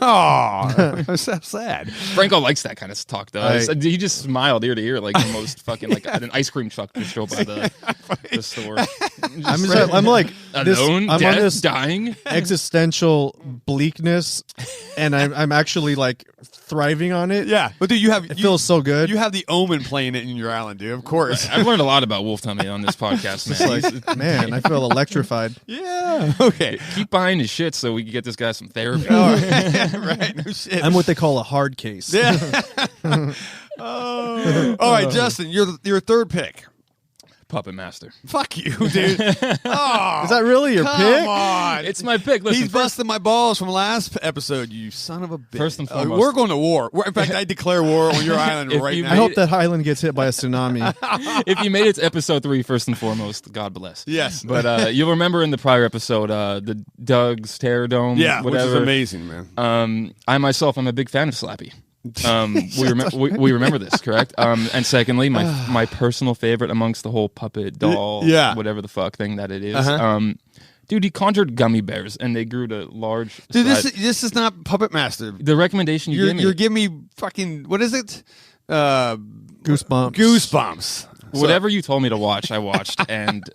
Oh, that's so sad. Franco likes that kind of talk, though. He just smiled ear to ear like the most fucking like an ice cream truck just drove by the store. I'm like alone, I'm death, on this dying existential bleakness, and I'm actually like thriving on it. Yeah, but dude, it feels so good. You have the Omen playing it in your island, dude. Of course. I've learned a lot about Wolf Tummy on this podcast, man. Man, I feel electrified. Yeah. Okay. Keep buying his shit so we can get this guy some therapy. Right. No shit. I'm what they call a hard case. Yeah. Oh. All right, Justin, your third pick. Puppet Master. Fuck you, dude. Oh, is that really your pick? Come on. It's my pick. Listen, he's busting my balls from last episode, you son of a bitch. First and foremost, we're going to war. In fact, I declare war on your island right now. I hope that island gets hit by a tsunami. If you made it to episode 3, first and foremost, God bless. Yes. But you'll remember in the prior episode, the Doug's Terror Dome, whatever. Which is amazing, man. I myself, I'm a big fan of Slappy. We remember this, correct? And secondly, my personal favorite amongst the whole puppet doll, whatever the fuck thing that it is. Dude, he conjured gummy bears, and they grew to large. Dude, this is not Puppet Master. The recommendation you're giving me fucking what is it? Goosebumps. Goosebumps. Whatever you told me to watch, I watched, and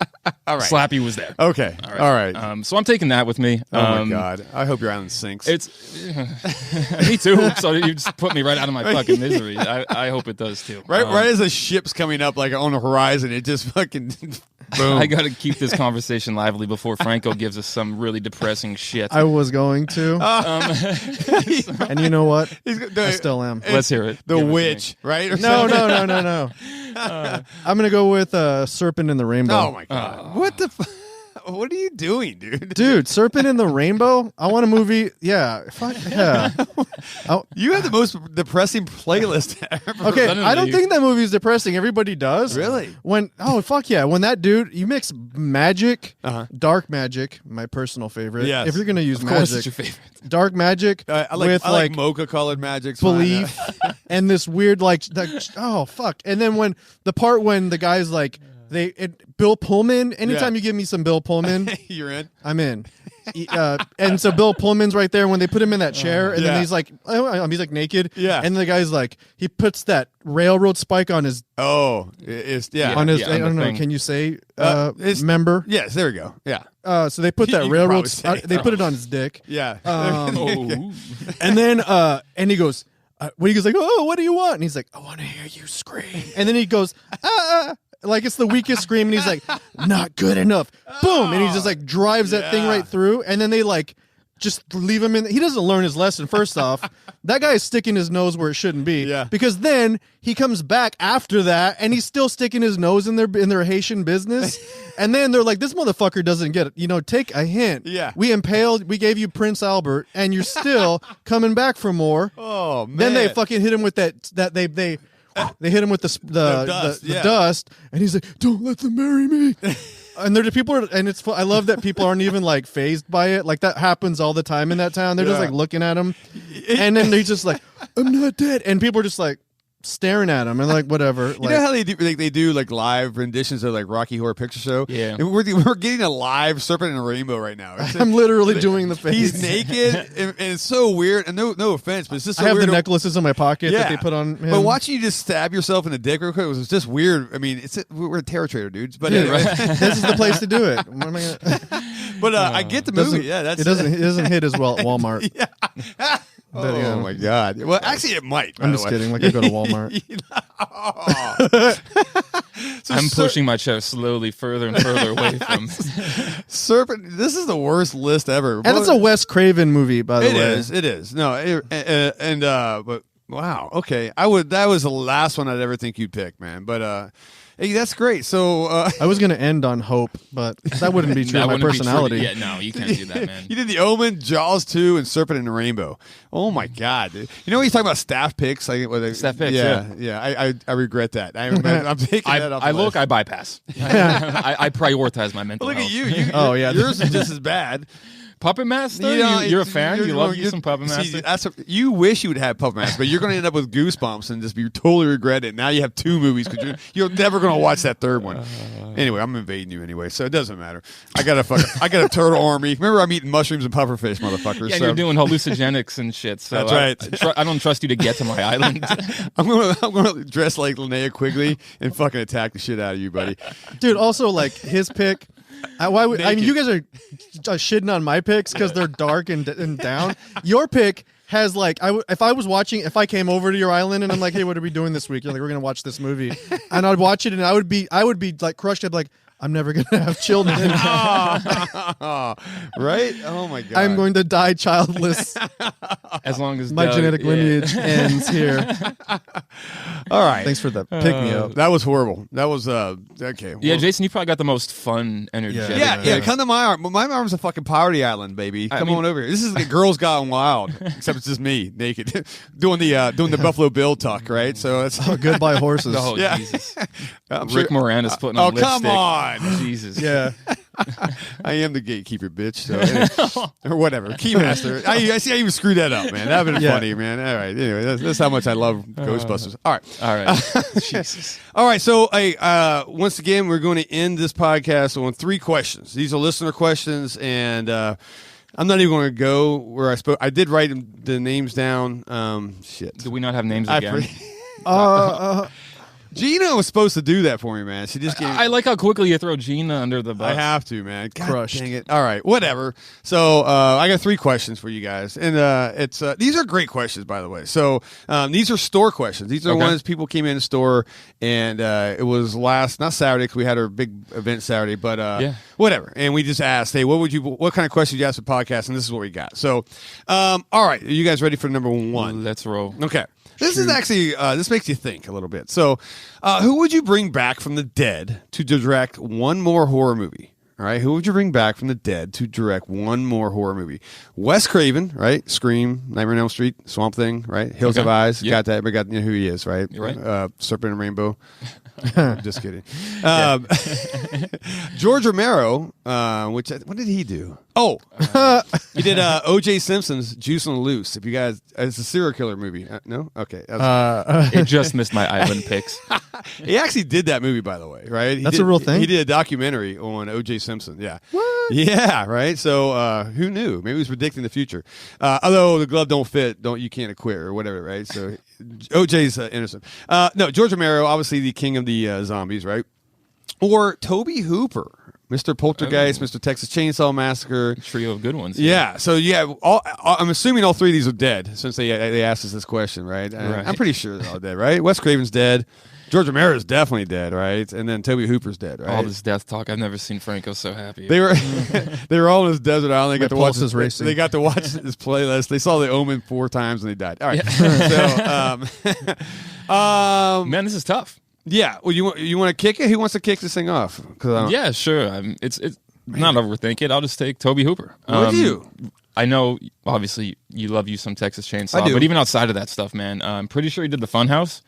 all right. Slappy was there. Okay, all right. So I'm taking that with me. Oh my god, I hope your island sinks. It's me too. So you just put me right out of my fucking misery. I hope it does too. Right as the ship's coming up, like on the horizon, it just fucking. Boom. I got to keep this conversation lively before Franco gives us some really depressing shit. I was going to, and you know what? I still am. Let's hear it. The witch, right? No. I'm gonna go with Serpent in the Rainbow. Oh my god! What the? What are you doing, dude? Dude, Serpent in the Rainbow? I want a movie. Yeah. Fuck yeah. You have the most depressing playlist ever. Okay, I don't think that movie is depressing. Everybody does. Really? Fuck yeah. When that dude, you mix magic, dark magic, my personal favorite. Yes. If you're going to use of course magic. It's your favorite. Dark magic I like mocha-colored magic. Belief and this weird, oh, fuck. And then when the guy's like, Bill Pullman. Anytime you give me some Bill Pullman, you're in. I'm in. And so Bill Pullman's right there when they put him in that chair, and then he's like naked. Yeah. And the guy's like, he puts that railroad spike on his. Oh, it's on his. I don't know. Can you say member? Yes. There we go. Yeah. So they put that railroad. They put it on his dick. Yeah. And then and he goes. When he goes like, oh, what do you want? And he's like, I want to hear you scream. And then he goes, like it's the weakest scream, and he's like, not good enough. Boom, and he just like drives that thing right through, and then they like just leave him in. He doesn't learn his lesson. First off, that guy is sticking his nose where it shouldn't be. Yeah. Because then he comes back after that, and he's still sticking his nose in their Haitian business. And then they're like, this motherfucker doesn't get it. Take a hint. Yeah. We gave you Prince Albert, and you're still coming back for more. Oh man. Then they fucking hit him with that they hit him with the dust, and he's like, "Don't let them marry me." And there are people, and it's. I love that people aren't even like phased by it. Like that happens all the time in that town. They're just like looking at him, and then they're just like, "I'm not dead," and people are just like staring at him and like whatever. You know how they do like live renditions of like Rocky Horror Picture Show? Yeah, and we're getting a live Serpent and a Rainbow right now. I'm literally doing the face. He's naked, and it's so weird. And no offense, but it's just so I have weird. the necklaces in my pocket that they put on him. But watching you just stab yourself in the dick real quick was just weird. I mean, we're a terror trader, dudes. But anyway. This is the place to do it. What am I gonna... But I get the movie. Yeah, it doesn't hit as well at Walmart. Yeah. Oh my God! Well, actually, it might. I'm just kidding. Like I go to Walmart. So I'm pushing my chair slowly further and further away from Serpent. This is the worst list ever. And it's a Wes Craven movie, by the way. It is. No, but wow. Okay, that was the last one I'd ever think you'd pick, man. But hey, that's great. So I was going to end on hope, but that wouldn't be true of my personality. Yeah, no, you can't do that, man. You did The Omen, Jaws 2, and Serpent and the Rainbow. Oh my God, dude. You know when he's talking about staff picks? Staff picks, yeah. I regret that. I'm taking that off. I bypass. I prioritize my mental Look health. at you. Oh yeah, yours is just as bad. Puppet Master? You're a fan? You love some Puppet Master? You wish you would have Puppet Master, but you're going to end up with goosebumps and just be totally regret it. Now you have 2 movies because you're never going to watch that third one. Anyway, I'm invading you anyway, so it doesn't matter. I got a turtle army. Remember, I'm eating mushrooms and pufferfish, motherfuckers. Yeah, you're doing hallucinogenics and shit. So that's right. I don't trust you to get to my island. I'm gonna dress like Linnea Quigley and fucking attack the shit out of you, buddy. Dude, also like his pick. Why would I mean you guys are shitting on my picks because they're dark and down. Your pick has like if I came over to your island and I'm like, hey, what are we doing this week? You're like, we're gonna watch this movie, and I'd watch it and I would be like crushed. I'd be like, I'm never gonna have children. Right? Oh my God. I'm going to die childless. As long as my genetic lineage ends here. All right. Thanks for the pick me up. That was horrible. That was okay. Well, yeah, Jason, you probably got the most fun, energetic. Yeah. Come to my arm. My arm's a fucking poverty island, baby. Come on over here. This is the Girls Gone Wild, except it's just me naked doing the Buffalo Bill talk, right? So it's goodbye horses. Oh yeah. Jesus. I'm Rick Moranis putting on lipstick. Come on. Jesus. Yeah. I am the gatekeeper, bitch. So anyway, or whatever. Keymaster. I see I even screwed that up, man. That would have been funny, man. All right. Anyway, that's how much I love Ghostbusters. All right. Jesus. All right. So, once again, we're going to end this podcast on 3 questions. These are listener questions, and I'm not even going to go where I spoke. I did write the names down. Shit. Do we not have names again? Gina was supposed to do that for me, man. She just gave. I like how quickly you throw Gina under the bus. I have to, man. God Crushed. dang it. All right, whatever. So I got 3 questions for you guys, and it's these are great questions, by the way. So these are store questions. These are the ones people came in the store, and it was not Saturday because we had our big event Saturday, but whatever. And we just asked, hey, what kind of questions you ask for podcast, and this is what we got. So, all right, are you guys ready for number 1? Let's roll. Okay. This is actually, this makes you think a little bit. So, who would you bring back from the dead to direct one more horror movie? All right, who would you bring back from the dead to direct one more horror movie? Wes Craven, right? Scream, Nightmare on Elm Street, Swamp Thing, right? Hills of Eyes, got that. Everybody got who he is, right? You're right. Serpent and Rainbow. Just kidding. George Romero, what did he do? Oh, he did O.J. Simpson's Juice on the Loose. If you guys, it's a serial killer movie. No? Okay. It just missed my island picks. He actually did that movie, by the way, right? That's a real thing? He did a documentary on O.J. Simpson, yeah. What? Yeah, right? So who knew? Maybe he was predicting the future. Although the glove don't fit, you can't acquit or whatever, right? So O.J.'s innocent. No, George Romero, obviously the king of the zombies, right? Or Tobe Hooper. Mr. Poltergeist, Mr. Texas Chainsaw Massacre. Trio of good ones. Yeah. So, I'm assuming all 3 of these are dead since they asked us this question, right? I'm pretty sure they're all dead, right? Wes Craven's dead. George Romero is definitely dead, right? And then Tobe Hooper's dead, right? All this death talk. I've never seen Franco so happy. They were all in this desert island. They got to watch his racing. They got to watch this playlist. They saw The Omen 4 times and they died. All right. So, man, this is tough. Yeah. Well, you want to kick it? Who wants to kick this thing off? Yeah, sure. It's not overthink it. I'll just take Tobe Hooper. Would you? I know, obviously, you love some Texas Chainsaw. I do. But even outside of that stuff, man, I'm pretty sure he did the Funhouse.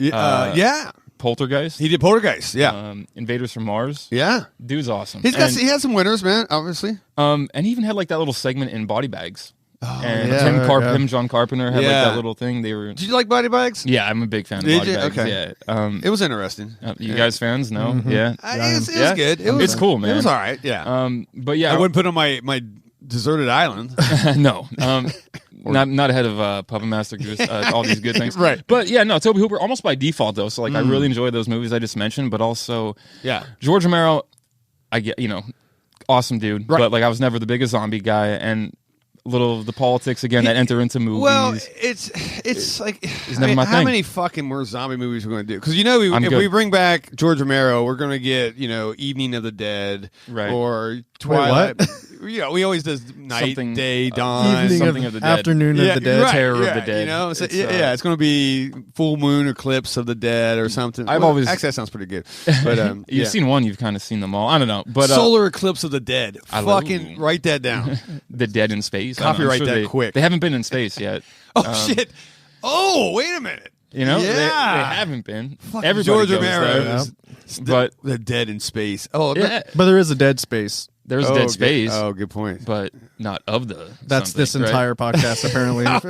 Yeah. Poltergeist. He did Poltergeist. Yeah. Invaders from Mars. Yeah. Dude's awesome. He has some winners, man, obviously. And he even had like that little segment in Body Bags. Oh, and yeah. him, John Carpenter had like that little thing. They were. Did you like Body Bags? Yeah, I'm a big fan of Did Body you? Bags. Okay. Yeah. It was interesting. You guys fans? No. Mm-hmm. Yeah. It was good. It's cool, man. It was all right. Yeah. But yeah, I wouldn't put on my deserted island. no. Not ahead of Puppet Master Goose. All these good things. Right. But yeah, no. Tobe Hooper almost by default though. So like I really enjoy those movies I just mentioned, but also George Romero. I get awesome dude, right. but like I was never the biggest zombie guy and. Little of the politics again that enter into movies. Well, it's like how many fucking more zombie movies we're going to do? Because if we bring back George Romero, we're going to get Evening of the Dead, right. or Twilight. Wait, what? We always does night, something, day, dawn, Evening something of of the Dead, Afternoon of the Dead, right, Terror of the Dead. So, it's going to be full moon eclipse of the dead or something. Actually that sounds pretty good. But you've seen one, you've kind of seen them all. I don't know, but solar eclipse of the dead. Fucking write that down. The Dead in Space. Copyright that quick. They haven't been in space yet. Shit. Oh, wait a minute. They haven't been. Fucking Everybody George goes Romero. there. But the dead in space. Oh, yeah. But there is a dead space. There's Dead Space. Oh, good point. But not of the. That's this entire podcast, apparently. Wow.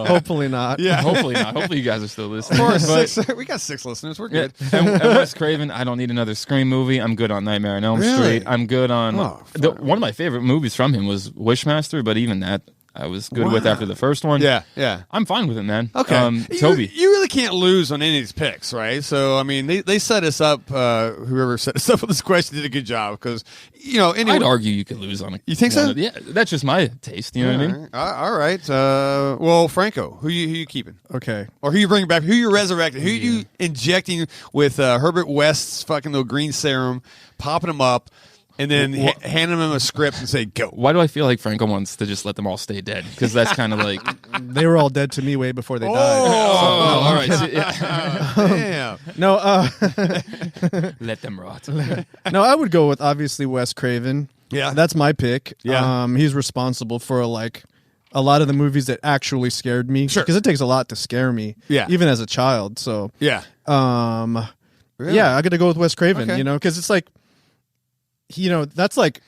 Hopefully not. Yeah. Hopefully not. Hopefully you guys are still listening. Of course. But, we got 6 listeners. We're good. And Wes Craven, I don't need another Scream movie. I'm good on Nightmare on Elm Street. I'm good on. One of my favorite movies from him was Wishmaster, but even that. I was good with after the first one. Yeah. I'm fine with it, man. Okay. Toby. You really can't lose on any of these picks, right? So, I mean, they set us up, whoever set us up with this question did a good job because, anyway. I'd argue you could lose on it. You think so? Yeah, that's just my taste. You know what I mean? All right. Well, Franco, who you keeping? Okay. Or who you bringing back? Who you resurrecting? Who you injecting with Herbert West's fucking little green serum, popping them up, and then handing him a script and say, go. Why do I feel like Franco wants to just let them all stay dead? Because that's kind of like... They were all dead to me way before they died. All right. So, yeah. Damn. No, let them rot. No, I would go with, obviously, Wes Craven. Yeah. That's my pick. Yeah. He's responsible for, a lot of the movies that actually scared me. Sure. Because it takes a lot to scare me. Yeah. Even as a child, so... Yeah. Really? Yeah, I got to go with Wes Craven, because it's like... that's like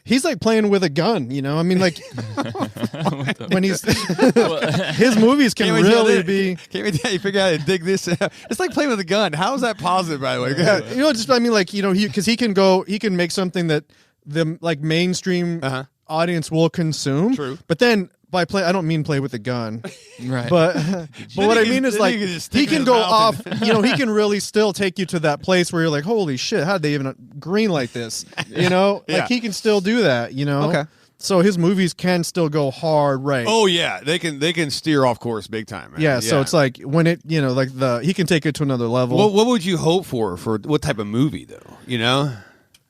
he's like playing with a gun, I mean, like when he's his movies can really be. Can't wait till you figure out how to dig this out. It's like playing with a gun. How is that positive, by the way? Just I mean, like because he can make something that the mainstream audience will consume. True, but then. By play, I don't mean play with a gun, right? But what I mean is like he can go off. He can really still take you to that place where you're like, holy shit, how did they even green like this? Like he can still do that. Okay. So his movies can still go hard, right? Oh yeah, they can steer off course big time. Man. Yeah. So it's like when it, he can take it to another level. What would you hope for what type of movie though?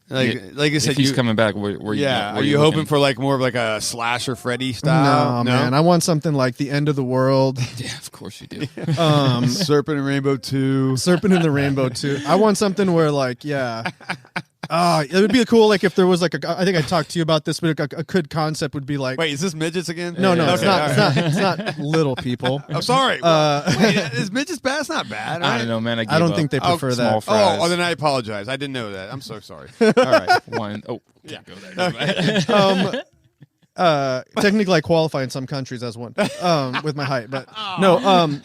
Like I said, if he's coming back. Where are you hoping for more of like a slasher Freddy style? No, man. I want something like The End of the World. Yeah, of course you do. Serpent and Rainbow 2. Serpent in the Rainbow 2. I want something where it would be cool if there was I think I talked to you about this, but a good concept would be like. Wait, is this midgets again? No, it's not. It's not little people. I'm sorry. Wait, is midgets bad? It's not bad. Right? I don't know, man. I don't think they prefer that. Oh, then I apologize. I didn't know that. I'm so sorry. All right. One. Oh, yeah. Go there. Technically I qualify in some countries as one with my height, but no.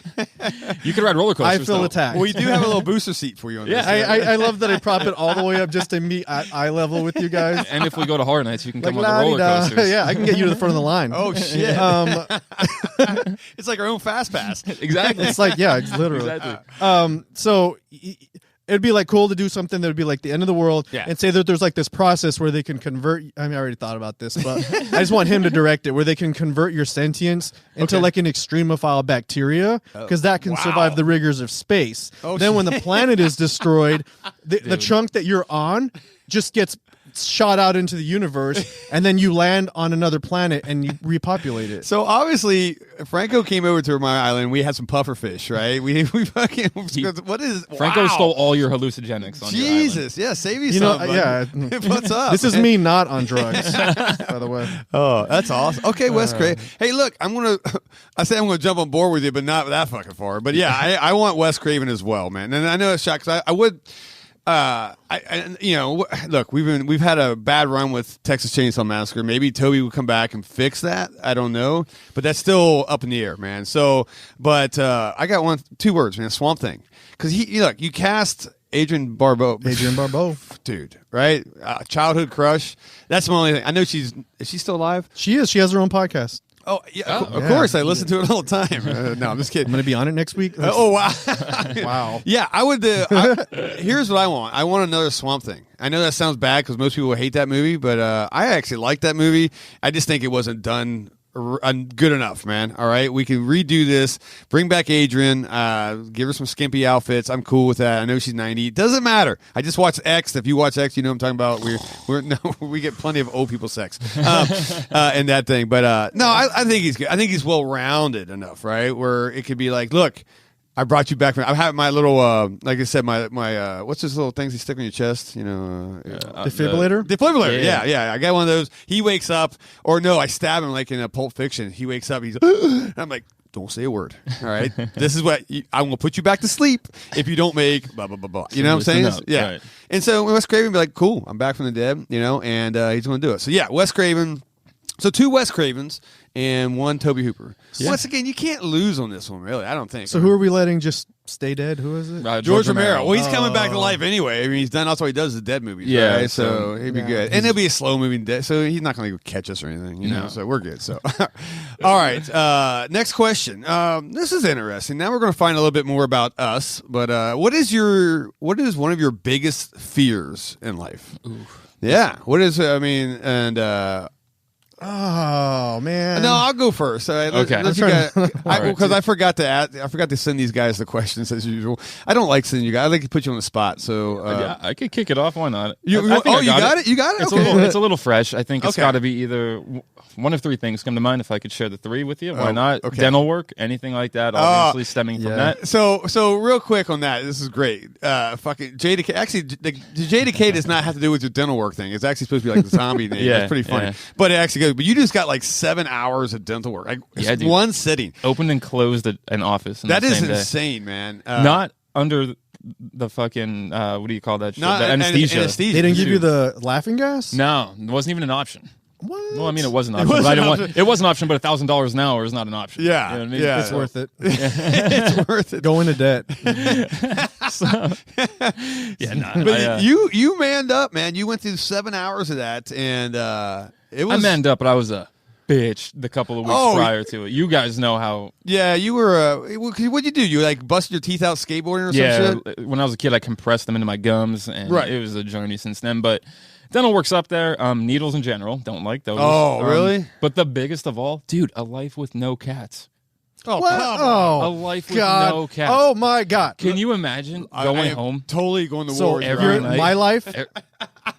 You could ride roller coasters. I feel attacked. Well, we do have a little booster seat for you on this. I love that I prop it all the way up just to meet at eye level with you guys. And if we go to Horror Nights, you can come on the roller coasters. Yeah, I can get you to the front of the line. Oh shit! It's like our own fast pass. Exactly. It's it's literally. Exactly. So it'd be cool to do something that would be like the end of the world and say that there's this process where they can convert. I mean, I already thought about this, but I just want him to direct it where they can convert your sentience into an extremophile bacteria because that can survive the rigors of space. Then when the planet is destroyed, the chunk that you're on just gets shot out into the universe, and then you land on another planet and you repopulate it. So obviously, Franco came over to my island. We had some pufferfish, right? We fucking what is Franco wow. stole all your hallucinogenics on Jesus, yeah, save you know, some. yeah. What's up? This is me not on drugs, by the way. Oh, that's awesome. Okay, Wes Craven. Hey, look, I say I'm gonna jump on board with you, but not that fucking far. But yeah, I want Wes Craven as well, man. And I know it's shot because I would. Look, we've had a bad run with Texas Chainsaw Massacre. Maybe Toby will come back and fix that. I don't know, but that's still up in the air, man. So, but I got two words, man. Swamp Thing, because you cast Adrienne Barbeau, dude, right? Childhood crush. That's my only thing. I know is she still alive? She is. She has her own podcast. Oh, yeah, of course. I listen to it all the time. No, I'm just kidding. I'm going to be on it next week. Oh, wow. Wow. Yeah, I would. Here's what I want. I want another Swamp Thing. I know that sounds bad because most people hate that movie, but I actually like that movie. I just think it wasn't done good enough, man. All right, we can redo this. Bring back Adrian. Give her some skimpy outfits. I'm cool with that. I know she's 90. It doesn't matter. I just watched X. If you watch X, you know what I'm talking about. We get plenty of old people sex and that thing. But no, I think he's good. I think he's well rounded enough, right? Where it could be like, look, I brought you back from. I have my little, like I said, my what's those little things you stick on your chest? Defibrillator. Defibrillator. Yeah. I got one of those. He wakes up, or no, I stab him like in a Pulp Fiction. He wakes up. He's. I'm like, don't say a word. All right. This is what I'm gonna put you back to sleep if you don't make blah blah blah blah. You know what I'm saying? Yeah. Right. And so Wes Craven be like, cool, I'm back from the dead. And he's gonna do it. So yeah, Wes Craven. So 2 Wes Cravens and 1 Toby Hooper. Yeah. Once again, you can't lose on this one, really. I don't think. So who are we letting just stay dead? Who is it? George Romero. Well, he's coming back to life anyway. I mean, he's done. That's what he does. The dead movies. Yeah. Right? So he'd be good, and it'll be a slow moving. So he's not going to catch us or anything. You know. So we're good. So, all right. Next question. This is interesting. Now we're going to find a little bit more about us. But what is one of your biggest fears in life? Ooh. Yeah. What is? I mean, and. Oh man! No, I'll go first. Okay, because I forgot to add. I forgot to send these guys the questions as usual. I don't like sending you guys. I like to put you on the spot. So yeah, I could kick it off. Why not? You got it. You got it. It's a little fresh. I think it's got to be either one of 3 things come to mind. If I could share the 3 with you, why not? Okay. Dental work, anything like that. Obviously, stemming from that. So real quick on that. This is great. Fucking JDK. Actually, the JDK does not have to do with your dental work thing. It's actually supposed to be like the zombie name. It's pretty funny. But it actually goes. But you just got like 7 hours of dental work. Dude. One sitting. Opened and closed an office. That is insane, man. Not under the fucking what do you call that shit? The anesthesia. Anesthesia. They didn't give you the laughing gas? No, it wasn't even an option. What? Well, I mean, it was an option. It was an option, but $1,000 an hour is not an option. Yeah, you know what I mean? Yeah, it's worth it. It's worth it. Go into debt. But you manned up, man. You went through 7 hours of that, and it was. I manned up, but I was a bitch the couple of weeks prior to it. You guys know how. Yeah, you were. What'd you do? You like busted your teeth out skateboarding or some shit? When I was a kid, I compressed them into my gums, and it was a journey since then. But dental work's up there. Needles in general, don't like those. Oh, really? But the biggest of all, dude, a life with no cats. Oh, a life with no cats. Oh my God! Can you imagine going home? Totally going to war every night. My life.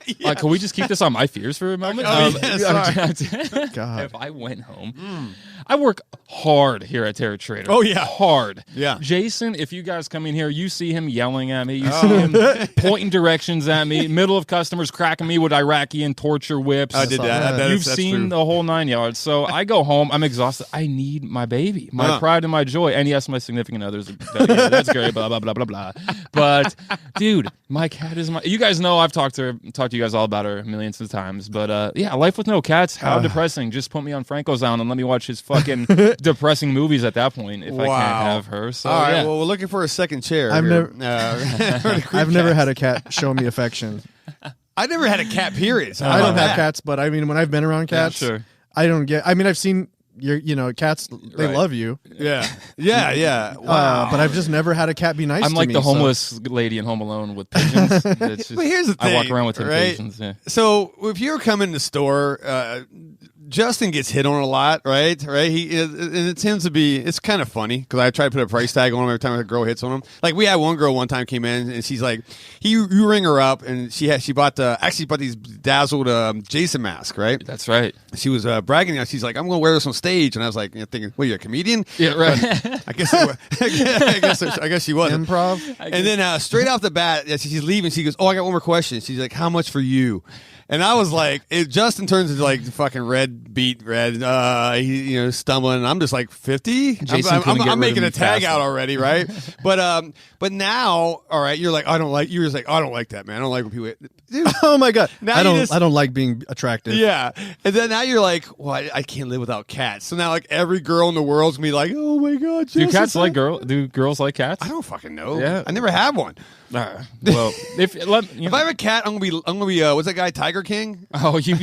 Can we just keep this on my fears for a moment? God. If I went home, I work hard here at Terra Trader. Oh yeah, hard. Yeah, Jason, if you guys come in here, you see him yelling at me. You see him pointing directions at me. Middle of customers cracking me with Iraqi and torture whips. I did that. You've seen the whole 9 yards. So I go home. I'm exhausted. I need my baby, my pride and my joy. And yes, my significant other's that's great. Blah blah blah blah blah. But dude, my cat is my. You guys know I've talked to you guys all about her millions of times. But yeah, life with no cats. How depressing. Just put me on Franco's Island and let me watch his fucking depressing movies at that point if I can't have her. So all right, well, we're looking for a second chair. I've never had a cat show me affection. I never had a cat. Period. So I don't have cats, but I mean, when I've been around cats, I don't get. I mean, I've seen cats. They love you. Yeah. Wow. But I've just never had a cat be nice. I'm to like me, the homeless lady in Home Alone with pigeons. It's just, but here's the thing. I walk around with temptations. Right? Yeah. So if you're coming to the store, Justin gets hit on a lot, right? And it tends to be, it's kind of funny because I try to put a price tag on him every time a girl hits on him. Like we had one girl one time came in and she's like, you ring her up and she bought these dazzled Jason mask, right? That's right. She was bragging. She's like, I'm going to wear this on stage, and I was like, thinking, well, you're a comedian? Yeah, right. I guess she wasn't. Improv. And then straight off the bat, she's leaving. She goes, "Oh, I got one more question." She's like, "How much for you?" And I was like, Justin turns into like fucking red, stumbling. And I'm just like 50. I'm making a tag out already, right? But now, all right, you're like, I don't like that, man. I don't like when people. Dude, oh my god, I don't like being attractive. Yeah, and then now you're like, well, I can't live without cats. So now like every girl in the world's gonna be like, oh my god, do cats like girls? Do girls like cats? I don't fucking know. Yeah, I never have one. Well, if I have a cat, I'm gonna be what's that guy, Tiger King? Oh, you're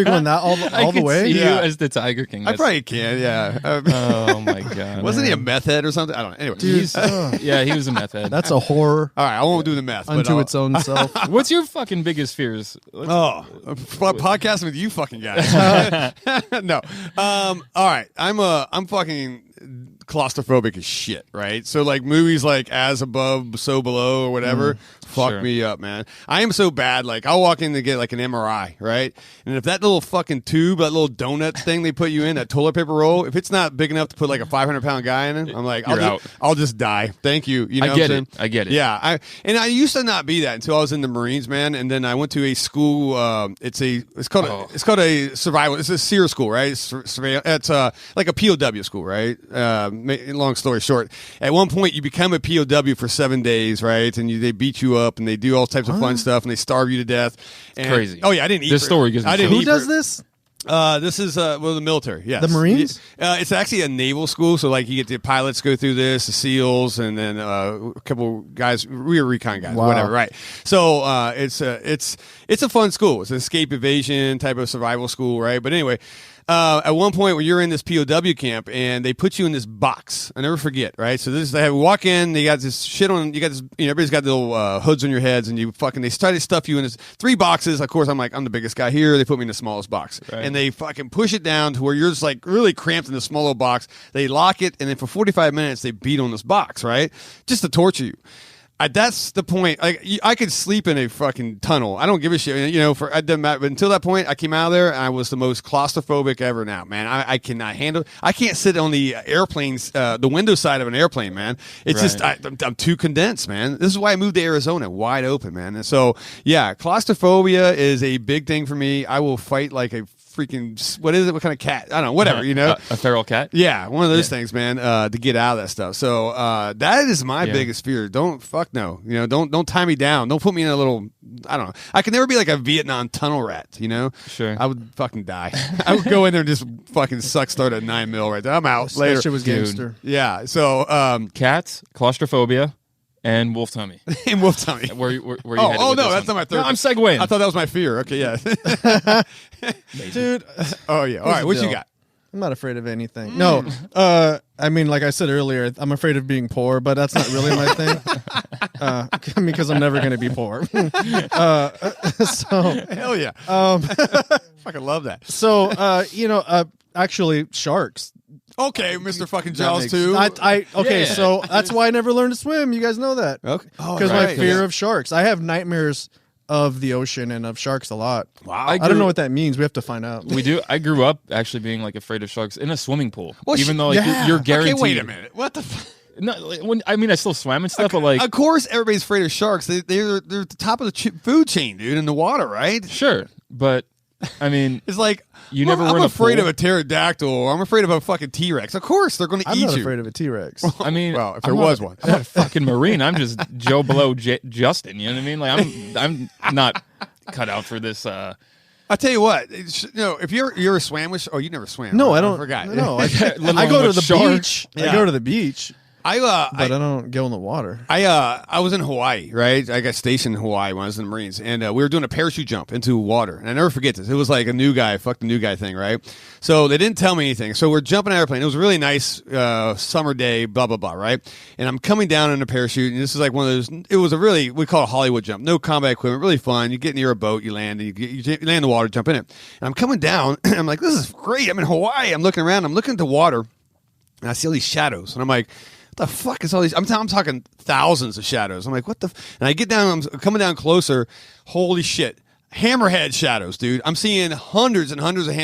going that all the way? See you as the Tiger King. I probably can. Yeah. Oh my god. Wasn't he a meth head or something? I don't know. Anyway, dude. Yeah, he was a meth head. That's a horror. All right, I won't do the meth unto its own self. What's your fucking biggest fears? Podcasting with you fucking guys. No. All right, I'm fucking claustrophobic as shit, right? So like movies like As Above, So Below or whatever fuck me up, man. I am so bad. Like I'll walk in to get like an MRI, right? And if that little fucking tube, that little donut thing they put you in, that toilet paper roll, if it's not big enough to put like a 500-pound guy in it, I'm like, I'll just die. Thank you. You know I get it. Yeah. I used to not be that until I was in the Marines, man. And then I went to a school. It's called a survival. It's a SEER school, right? It's like a POW school, right? Long story short, at one point you become a POW for 7 days, right? And they beat you up and they do all types of fun stuff and they starve you to death. And, crazy. Oh yeah, I didn't eat. This story gives me. Who does this? This is the military. Yes, the Marines. It's actually a naval school, so like you get the pilots go through this, the SEALs, and then a couple guys, we were recon guys, whatever. Right. So it's a fun school. It's an escape evasion type of survival school, right? But anyway. At one point when you're in this POW camp and they put you in this box, I never forget, right? So they walk in, they got this shit on, you got this, everybody's got little hoods on your heads, and they try to stuff you in this 3 boxes. Of course, I'm the biggest guy here. They put me in the smallest box, right. And they fucking push it down to where you're just like really cramped in the small little box. They lock it, and then for 45 minutes they beat on this box, right, just to torture you. That's the point. Like I could sleep in a fucking tunnel. I don't give a shit. I didn't matter. But until that point, I came out of there and I was the most claustrophobic ever. Now, man, I cannot handle. I can't sit on the airplanes, the window side of an airplane, man. It's just I'm too condensed, man. This is why I moved to Arizona, wide open, man. And so yeah, claustrophobia is a big thing for me. I will fight like a freaking, what is it? What kind of cat? I don't know. Whatever, a feral cat. Yeah, one of those things, man. To get out of that stuff. So that is my biggest fear. Don't don't tie me down. Don't put me in a little. I don't know. I could never be like a Vietnam tunnel rat. Sure. I would fucking die. I would go in there and just fucking start at 9mm right there. I'm out later. That shit was gangster. Yeah. So cats, claustrophobia. And wolf tummy. And wolf tummy. Where you no, that's not my third. No, I'm segueing. I thought that was my fear. Okay, yeah. Dude. Oh, yeah. All right, what you got? I'm not afraid of anything. No. I mean, like I said earlier, I'm afraid of being poor, but that's not really my thing. Because I'm never going to be poor. Hell yeah. Fucking love that. So, actually, sharks. Okay, Mr. fucking Jaws too. So that's why I never learned to swim. You guys know that. Okay. Because my fear of sharks. I have nightmares of the ocean and of sharks a lot. Wow. I don't know what that means. We have to find out. We do. I grew up actually being like afraid of sharks in a swimming pool. Well, even though you're guaranteed. Okay, wait a minute. What the fuck? No, I still swam and stuff, but like, of course, everybody's afraid of sharks. They're at the top of the food chain, dude, in the water, right? Sure, but I mean, it's like I'm afraid of a pterodactyl. Or I'm afraid of a fucking T-Rex. Of course, they're going to eat you. I'm not afraid of a T-Rex. I mean, if there was one, I'm not a fucking Marine. I'm just Joe Blow Justin. You know what I mean? Like I'm not cut out for this. I'll tell you what. If you're a swam with, you never swam. No, right? I don't. I forgot. No, I go to the beach. Yeah. I go to the beach. But I don't go in the water. I was in Hawaii, right? I got stationed in Hawaii when I was in the Marines, and we were doing a parachute jump into water. And I never forget this. It was like fuck the new guy thing, right? So they didn't tell me anything. So we're jumping an airplane. It was a really nice summer day, blah, blah, blah, right? And I'm coming down in a parachute, and this is like one of those, it was a really, we call it a Hollywood jump. No combat equipment, really fun. You get near a boat, you land, and you land in the water, jump in it. And I'm coming down, and I'm like, this is great. I'm in Hawaii. I'm looking around. I'm looking at the water, and I see all these shadows. And I'm like, what the fuck is all these? I'm talking thousands of shadows. I'm like, what the? And I get down, I'm coming down closer. Holy shit. Hammerhead shadows, dude. I'm seeing hundreds and hundreds of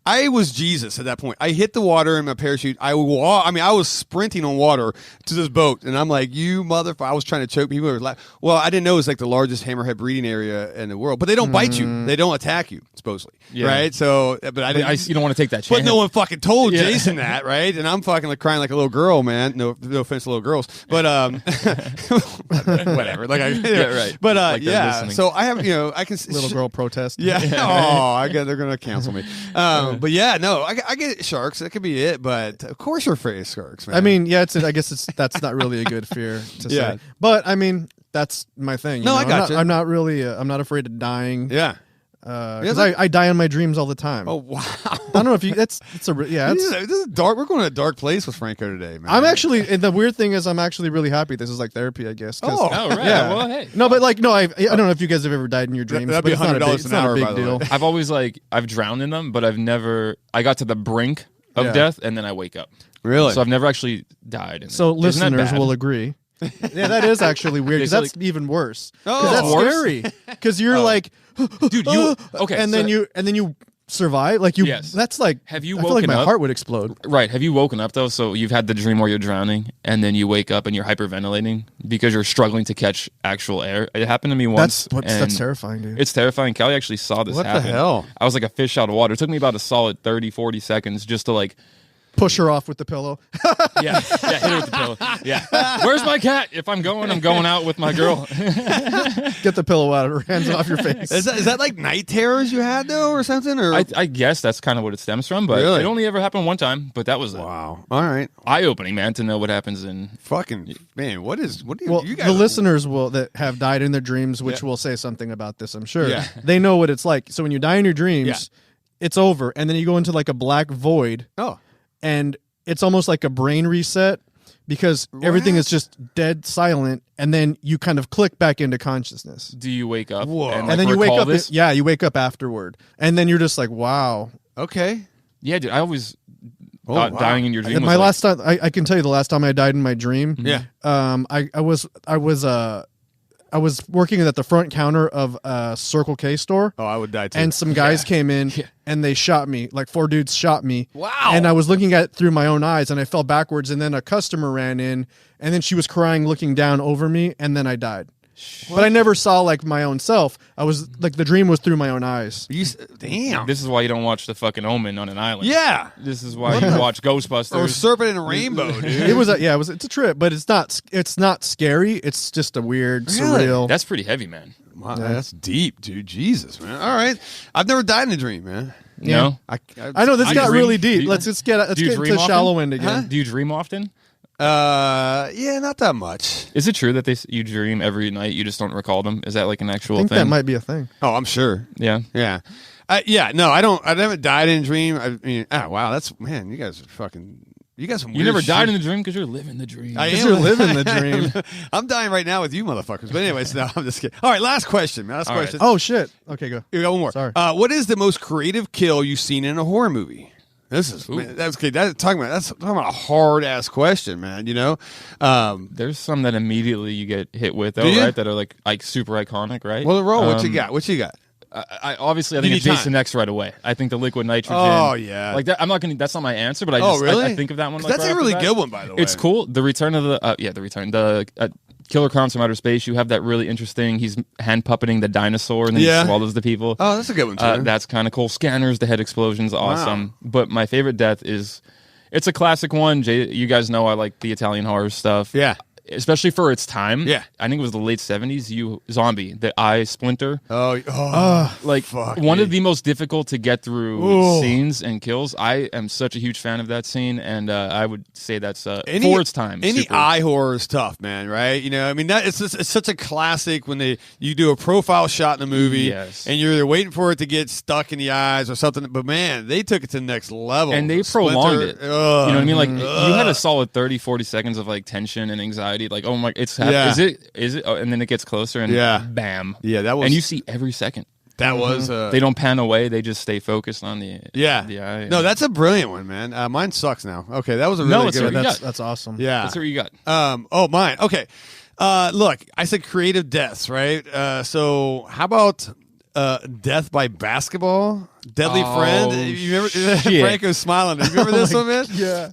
I was Jesus at that point. I hit the water in my parachute. I was sprinting on water to this boat, and I'm like, you motherfucker. I was trying to choke people. Well, I didn't know it was like the largest hammerhead breeding area in the world, but they don't bite you. They don't attack you, supposedly. Yeah. Right? So, but I didn't. You don't want to take that chance. But no one fucking told Jason that, right? And I'm fucking like crying like a little girl, man. No offense to little girls, but whatever. Like right. But like so I have, I can little girl protest. Yeah. They're gonna cancel me. But yeah, no, I get sharks. That could be it. But of course, you're afraid of sharks, man. I mean, yeah, I guess that's not really a good fear to say. But I mean, that's my thing. No, I got you. I'm not really. I'm not afraid of dying. Yeah. Because I die in my dreams all the time. Oh wow! I don't know if you. This is dark. We're going to a dark place with Franco today, man. I'm actually. And the weird thing is, I'm actually really happy. This is like therapy, I guess. Oh, right. Yeah. Well, hey. No, but like, no, I don't know if you guys have ever died in your dreams. That'd be $100 an hour, big deal. I've always I've drowned in them, but I've never. I got to the brink of death, and then I wake up. Really? So I've never actually died. So listeners will agree. Yeah, that is actually weird because that's even worse. Because that's scary. Because you're like, dude, okay, and then you survive. Like you, that's like. Have you I woken feel like my up? heart would explode. Right. Have you woken up though? So you've had the dream where you're drowning, and then you wake up and you're hyperventilating because you're struggling to catch actual air. It happened to me once. That's terrifying, dude. It's terrifing. Callie actually saw this happen. What the hell? I was like a fish out of water. It took me about a solid 30, 40 seconds just to like. Push her off with the pillow. Yeah, hit her with the pillow. Yeah. Where's my cat? If I'm going out with my girl. Get the pillow out of her hands, off your face. Is that like night terrors you had though, or something? Or I guess that's kind of what it stems from, but it only ever happened one time. But that was wow. All right, eye-opening, man, to know what happens in fucking man. What do you guys? The listeners that have died in their dreams, which will say something about this, I'm sure. Yeah. They know what it's like. So when you die in your dreams, it's over, and then you go into like a black void. Oh. And it's almost like a brain reset because everything is just dead silent, and then you kind of click back into consciousness. Do you wake up? Whoa. And then you wake up. You wake up afterward, and then you're just like, wow. Okay. Yeah, dude. I always thought dying in your dream. Last time, I can tell you the last time I died in my dream. Yeah. I was working at the front counter of a Circle K store. Oh, I would die too. And some guys came in and they shot me. Like 4 dudes shot me. Wow. And I was looking at it through my own eyes and I fell backwards. And then a customer ran in and then she was crying, looking down over me. And then I died. What? But I never saw like my own self. I was like, the dream was through my own eyes. Damn. This is why you don't watch the fucking Omen on an island. Yeah. This is why you watch Ghostbusters or Serpent and a Rainbow, dude. It's a trip, but it's not scary. It's just a weird, surreal. That's pretty heavy, man. Wow, that's deep, dude. Jesus, man. All right, I've never died in a dream, man. No, I know this got really deep. Let's get into the shallow end again. Huh? Do you dream often? Yeah, not that much. Is it true that you dream every night? You just don't recall them? Is that like an actual thing? I think that might be a thing. Oh, I'm sure. Yeah. No, I don't. I haven't died in a dream. I mean, wow, that's man. You guys are fucking. You got some. You never died in the dream because you're living the dream. You're living the dream. I'm dying right now with you, motherfuckers. But anyways, no, I'm just kidding. All right, last question. Last question. Oh shit. Okay, go. You got one more. Sorry. What is the most creative kill you've seen in a horror movie? This is that's okay. That's talking about a hard ass question, man. You know, there's some that immediately you get hit with, though, right? That are like super iconic, right? Well, roll. What you got? I think it's Jason X right away. I think the liquid nitrogen. Oh yeah, like that. I'm not gonna. That's not my answer, but I think of that one. Like, that's a really good one, by the way. It's cool. The return of the Killer Clowns from Outer Space. You have that really interesting. He's hand puppeting the dinosaur and then he swallows the people. Oh, that's a good one too. That's kind of cool. Scanners, the head explosions, awesome. Wow. But my favorite death is, it's a classic one. You guys know I like the Italian horror stuff. Yeah. especially for its time. Yeah. I think it was the late 70s. Zombie, the eye splinter. Like One of the most difficult to get through scenes and kills. I am such a huge fan of that scene, and I would say that's for its time. Any eye horror is tough, man. Right? You know, I mean, it's such a classic when you do a profile shot in the movie, and you're waiting for it to get stuck in the eyes or something. But man, they took it to the next level, and they prolonged it. You know what I mean? Like you had a solid 30, 40 seconds of like tension and anxiety. Like, oh my, is it? Oh, and then it gets closer, and bam, that was, and you see every second. That was they don't pan away; they just stay focused on the eye. No, that's a brilliant one, man. Mine sucks now. Okay, that was a really good one. That's awesome. Yeah, that's what you got. Mine. Okay, look, I said creative deaths, right? So how about death by basketball? Deadly Friend. You remember? Franco's smiling. You remember this one, man? Yeah.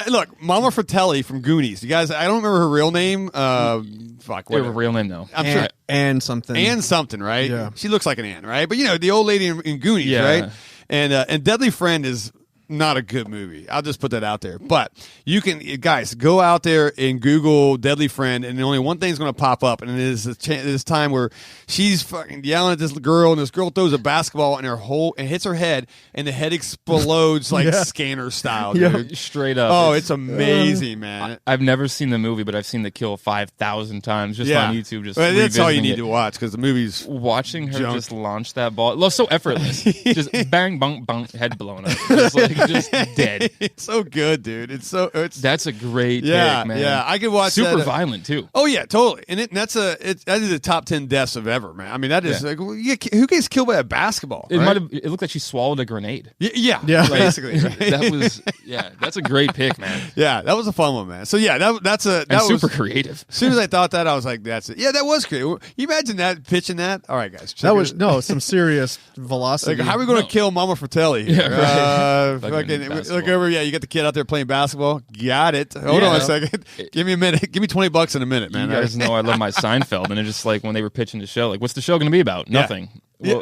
Look, Mama Fratelli from Goonies. You guys, I don't remember her real name. Fuck, her real name though. I'm sure. Ann something, right? Yeah. She looks like an Ann, right? But you know, the old lady in Goonies, right? And Deadly Friend is not a good movie. I'll just put that out there. But you can, guys, go out there and Google Deadly Friend, and only one thing's going to pop up, and it is this time where she's fucking yelling at this girl, and this girl throws a basketball, and it hits her head, and the head explodes like scanner style, dude. Straight up. Oh, it's amazing, man. I've never seen the movie, but I've seen the kill 5,000 times just on YouTube. Just that's all you need to watch because the movie's watching her just launch that ball. It was so effortless. Just bang, bang, bang, head blown up. Just like just dead. It's so good, dude. That's a great pick, man. Yeah, I could watch super that. Violent too. Oh yeah, totally. And that is the top 10 deaths of ever, man. I mean, that is like who gets killed by a basketball? It right? It looked like she swallowed a grenade. Yeah, basically. Right? That's a great pick, man. Yeah, that was a fun one, man. So yeah, that was super creative. As soon as I thought that, I was like, that's it. Yeah, that was creative. You imagine that pitching that? All right, guys. That was some serious velocity. Like, how are we going to kill Mama Fratelli here? Yeah, right. Look over. Yeah, you got the kid out there playing basketball. Got it. Hold on a second. Give me a minute. Give me $20 in a minute, man. You guys know I love my Seinfeld, and it's just like when they were pitching the show, like, what's the show going to be about? Nothing. Well,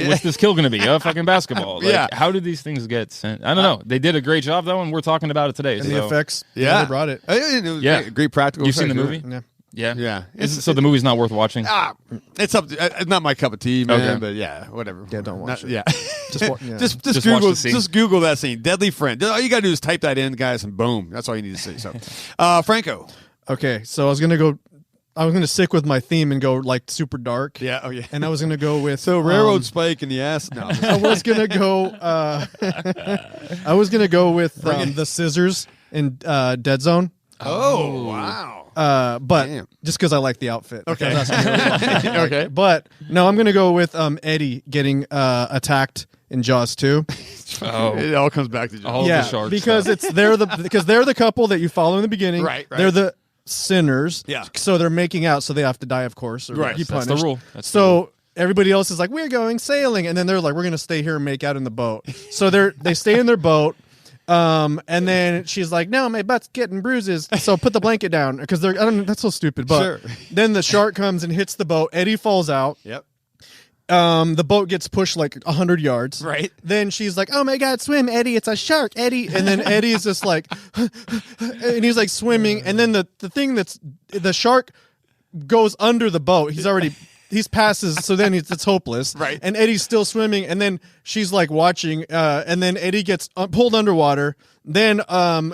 what's this kill going to be? Fucking basketball. Like, how did these things get sent? I don't know. They did a great job though, and we're talking about it today. And the effects, they brought it. Great practical. You've seen the effects. movie? Yeah. Yeah. So the movie's not worth watching? It's up. It's not my cup of tea, man. But yeah, whatever. Yeah, don't watch it. Yeah. Just just Google. Just Google that scene. Deadly Friend. All you gotta do is type that in, guys, and boom. That's all you need to see. So, Franco. Okay, so I was gonna stick with my theme and go like super dark. Yeah. Oh yeah. And I was gonna go with railroad spike in the ass. No. I was gonna go. I was gonna go with the scissors in Dead Zone. Oh wow. But just because I like the outfit. Okay. Okay. But no, I'm gonna go with Eddie getting attacked in Jaws 2. It all comes back to Jaws. All the sharks because they're the couple that you follow in the beginning. Right. They're the sinners. Yeah. So they're making out, so they have to die, of course. Or right. Be That's punished. the rule. Everybody else is like, we're going sailing, and then they're like, we're gonna stay here and make out in the boat. So they stay in their boat. And then she's like, no, my butt's getting bruises, so put the blanket down because I don't know, that's so stupid. But then the shark comes and hits the boat. Eddie falls out. Yep. The boat gets pushed like 100 yards. Right. Then she's like, oh my God, swim, Eddie. It's a shark, Eddie. And then Eddie is just like, and he's like swimming. And then the shark goes under the boat. He's passes, so then it's hopeless. Right. And Eddie's still swimming, and then she's like watching, and then Eddie gets pulled underwater. Then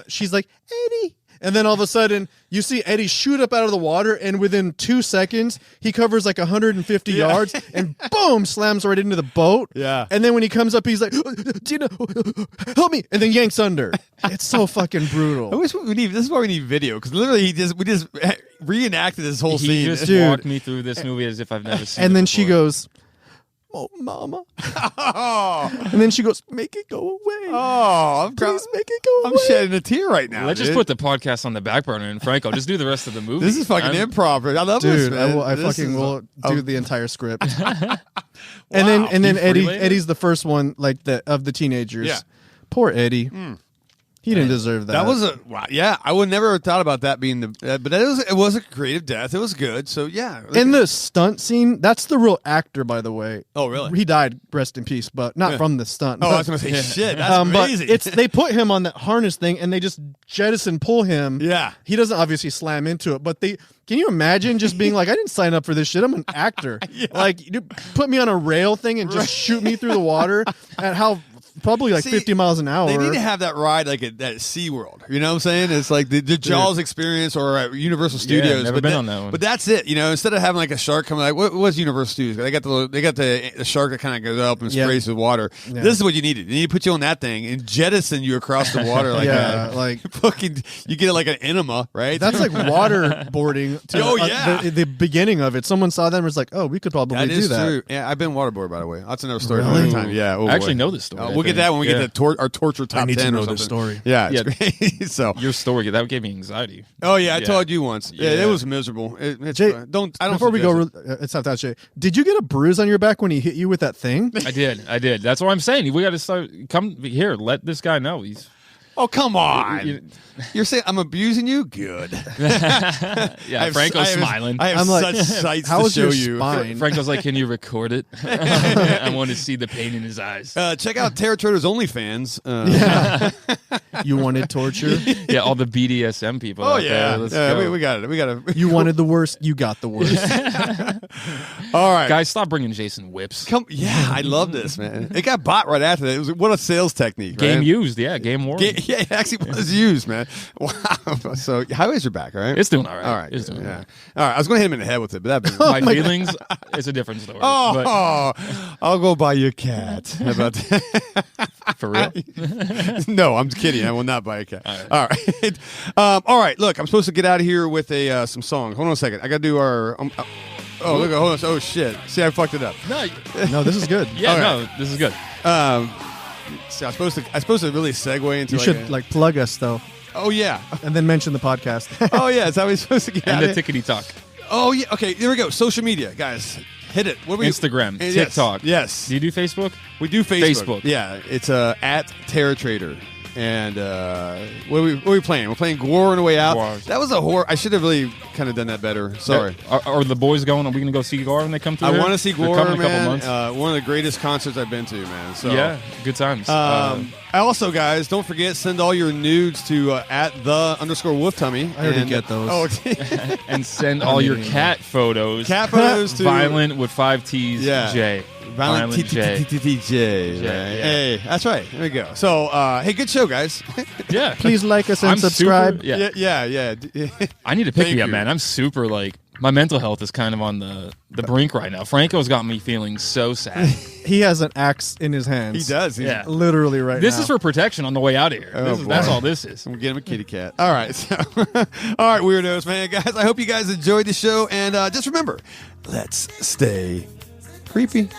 she's like, Eddie. And then all of a sudden, you see Eddie shoot up out of the water, and within 2 seconds, he covers like 150 yards, and boom, slams right into the boat. Yeah. And then when he comes up, he's like, Gina, help me, and then yanks under. It's so fucking brutal. I wish this is why we need video, because literally we just reenacted this whole scene. He just walked me through this movie as if I've never seen it. And then before. she goes, oh, mama. And then she goes, make it go away. Oh, please make it go away. I'm shedding a tear right now. Let's just put the podcast on the back burner and Franco just do the rest of the movie. This is fucking improv. I love this, man. I will do the entire script. And then Eddie's the first one, like of the teenagers. Yeah. Poor Eddie. He didn't deserve that. That was I would never have thought about that being but it was a creative death. It was good. So yeah. In the stunt scene, that's the real actor, by the way. Oh, really? He died, rest in peace, but not from the stunt. Oh, I was gonna say shit. That's amazing. But they put him on that harness thing and they just jettison pull him. Yeah. He doesn't obviously slam into it, but can you imagine just being like, I didn't sign up for this shit. I'm an actor. Yeah. Like, you put me on a rail thing and just shoot me through the water at how probably like 50 miles an hour. They need to have that ride like at SeaWorld. You know what I'm saying? It's like the Jaws experience or at Universal Studios. Never been on that one. But that's it. You know, instead of having like a shark coming, like what's Universal Studios? They got the shark that kind of goes up and sprays with water. Yeah. This is what you needed. They need to put you on that thing and jettison you across the water like that. Like fucking, you get like an enema, right? That's like waterboarding. Yeah. The beginning of it. Someone saw them and was like, oh, we could probably do that. True. Yeah, I've been waterboard, by the way. That's another story. Really? Time. Yeah, I actually know this story. We'll get that when we get to our torture top 10 I need to know or something. this story. Yeah, it's great. So your story that gave me anxiety. Oh yeah, I told you once. Yeah, it was miserable. Jay, I don't. Before we go, it's not that shit. Did you get a bruise on your back when he hit you with that thing? I did. That's what I'm saying. We got to start. Come here. Let this guy know. He's. Oh, come on. You're saying I'm abusing you? Good. Yeah, Franco's smiling. I have such sights to show you. Franco's like, can you record it? I want to see the pain in his eyes. Check out Terror Trader's OnlyFans. You wanted torture? Yeah, all the BDSM people. Oh, out yeah. There. We got it. We got it. You wanted the worst. You got the worst. All right. Guys, stop bringing Jason whips. Yeah, I love this, man. It got bought right after that. It was what a sales technique. Game right? used. Yeah, game worn. Yeah, it actually was used, man. Wow. So, how is your back, all right? It's doing all right. All right. It's doing all right. All right. I was going to hit him in the head with it, but that. My feelings, it's a different story. Oh, I'll go buy you a cat. How about that? For real? No, I'm kidding. I will not buy a cat. All right. All right. Look, I'm supposed to get out of here with some songs. Hold on a second. I got to do our. Look. Hold on. Oh shit. See, I fucked it up. No, this is good. Yeah. No, this is good. See, I'm supposed to really segue into. You should plug us though. Oh yeah, and then mention the podcast. Oh yeah, that's how we're supposed to get. And the tickety talk. Oh yeah. Okay, here we go. Social media, guys. Hit it. What Instagram, TikTok. Yes. Do you do Facebook? We do Facebook. Yeah, it's at Terror Trader. And what are we playing? We're playing Gore on the Way Out. Gore. That was a horror. I should have really kind of done that better. Sorry. Are the boys going? Are we going to go see Gore when they come through? I want to see Gore, coming man. A couple months. One of the greatest concerts I've been to, man. So yeah, good times. I also, guys, don't forget, send all your nudes to at _wolftummy. I already get those. Oh, and send all your cat photos. Cat photos to Violent with 5 T's. J. Violent J. Hey, that's right. There we go. So, hey, good show, guys. Yeah. Please like us and subscribe. Yeah. I need to pick me up, man. I'm super my mental health is kind of on the brink right now. Franco's got me feeling so sad. He has an axe in his hands. He does. Yeah. Literally right This now. is for protection on the way out of here. That's all this is. I'm going to get him a kitty cat. All right. So, all right, weirdos, man. Guys, I hope you guys enjoyed the show. And just remember, let's stay creepy.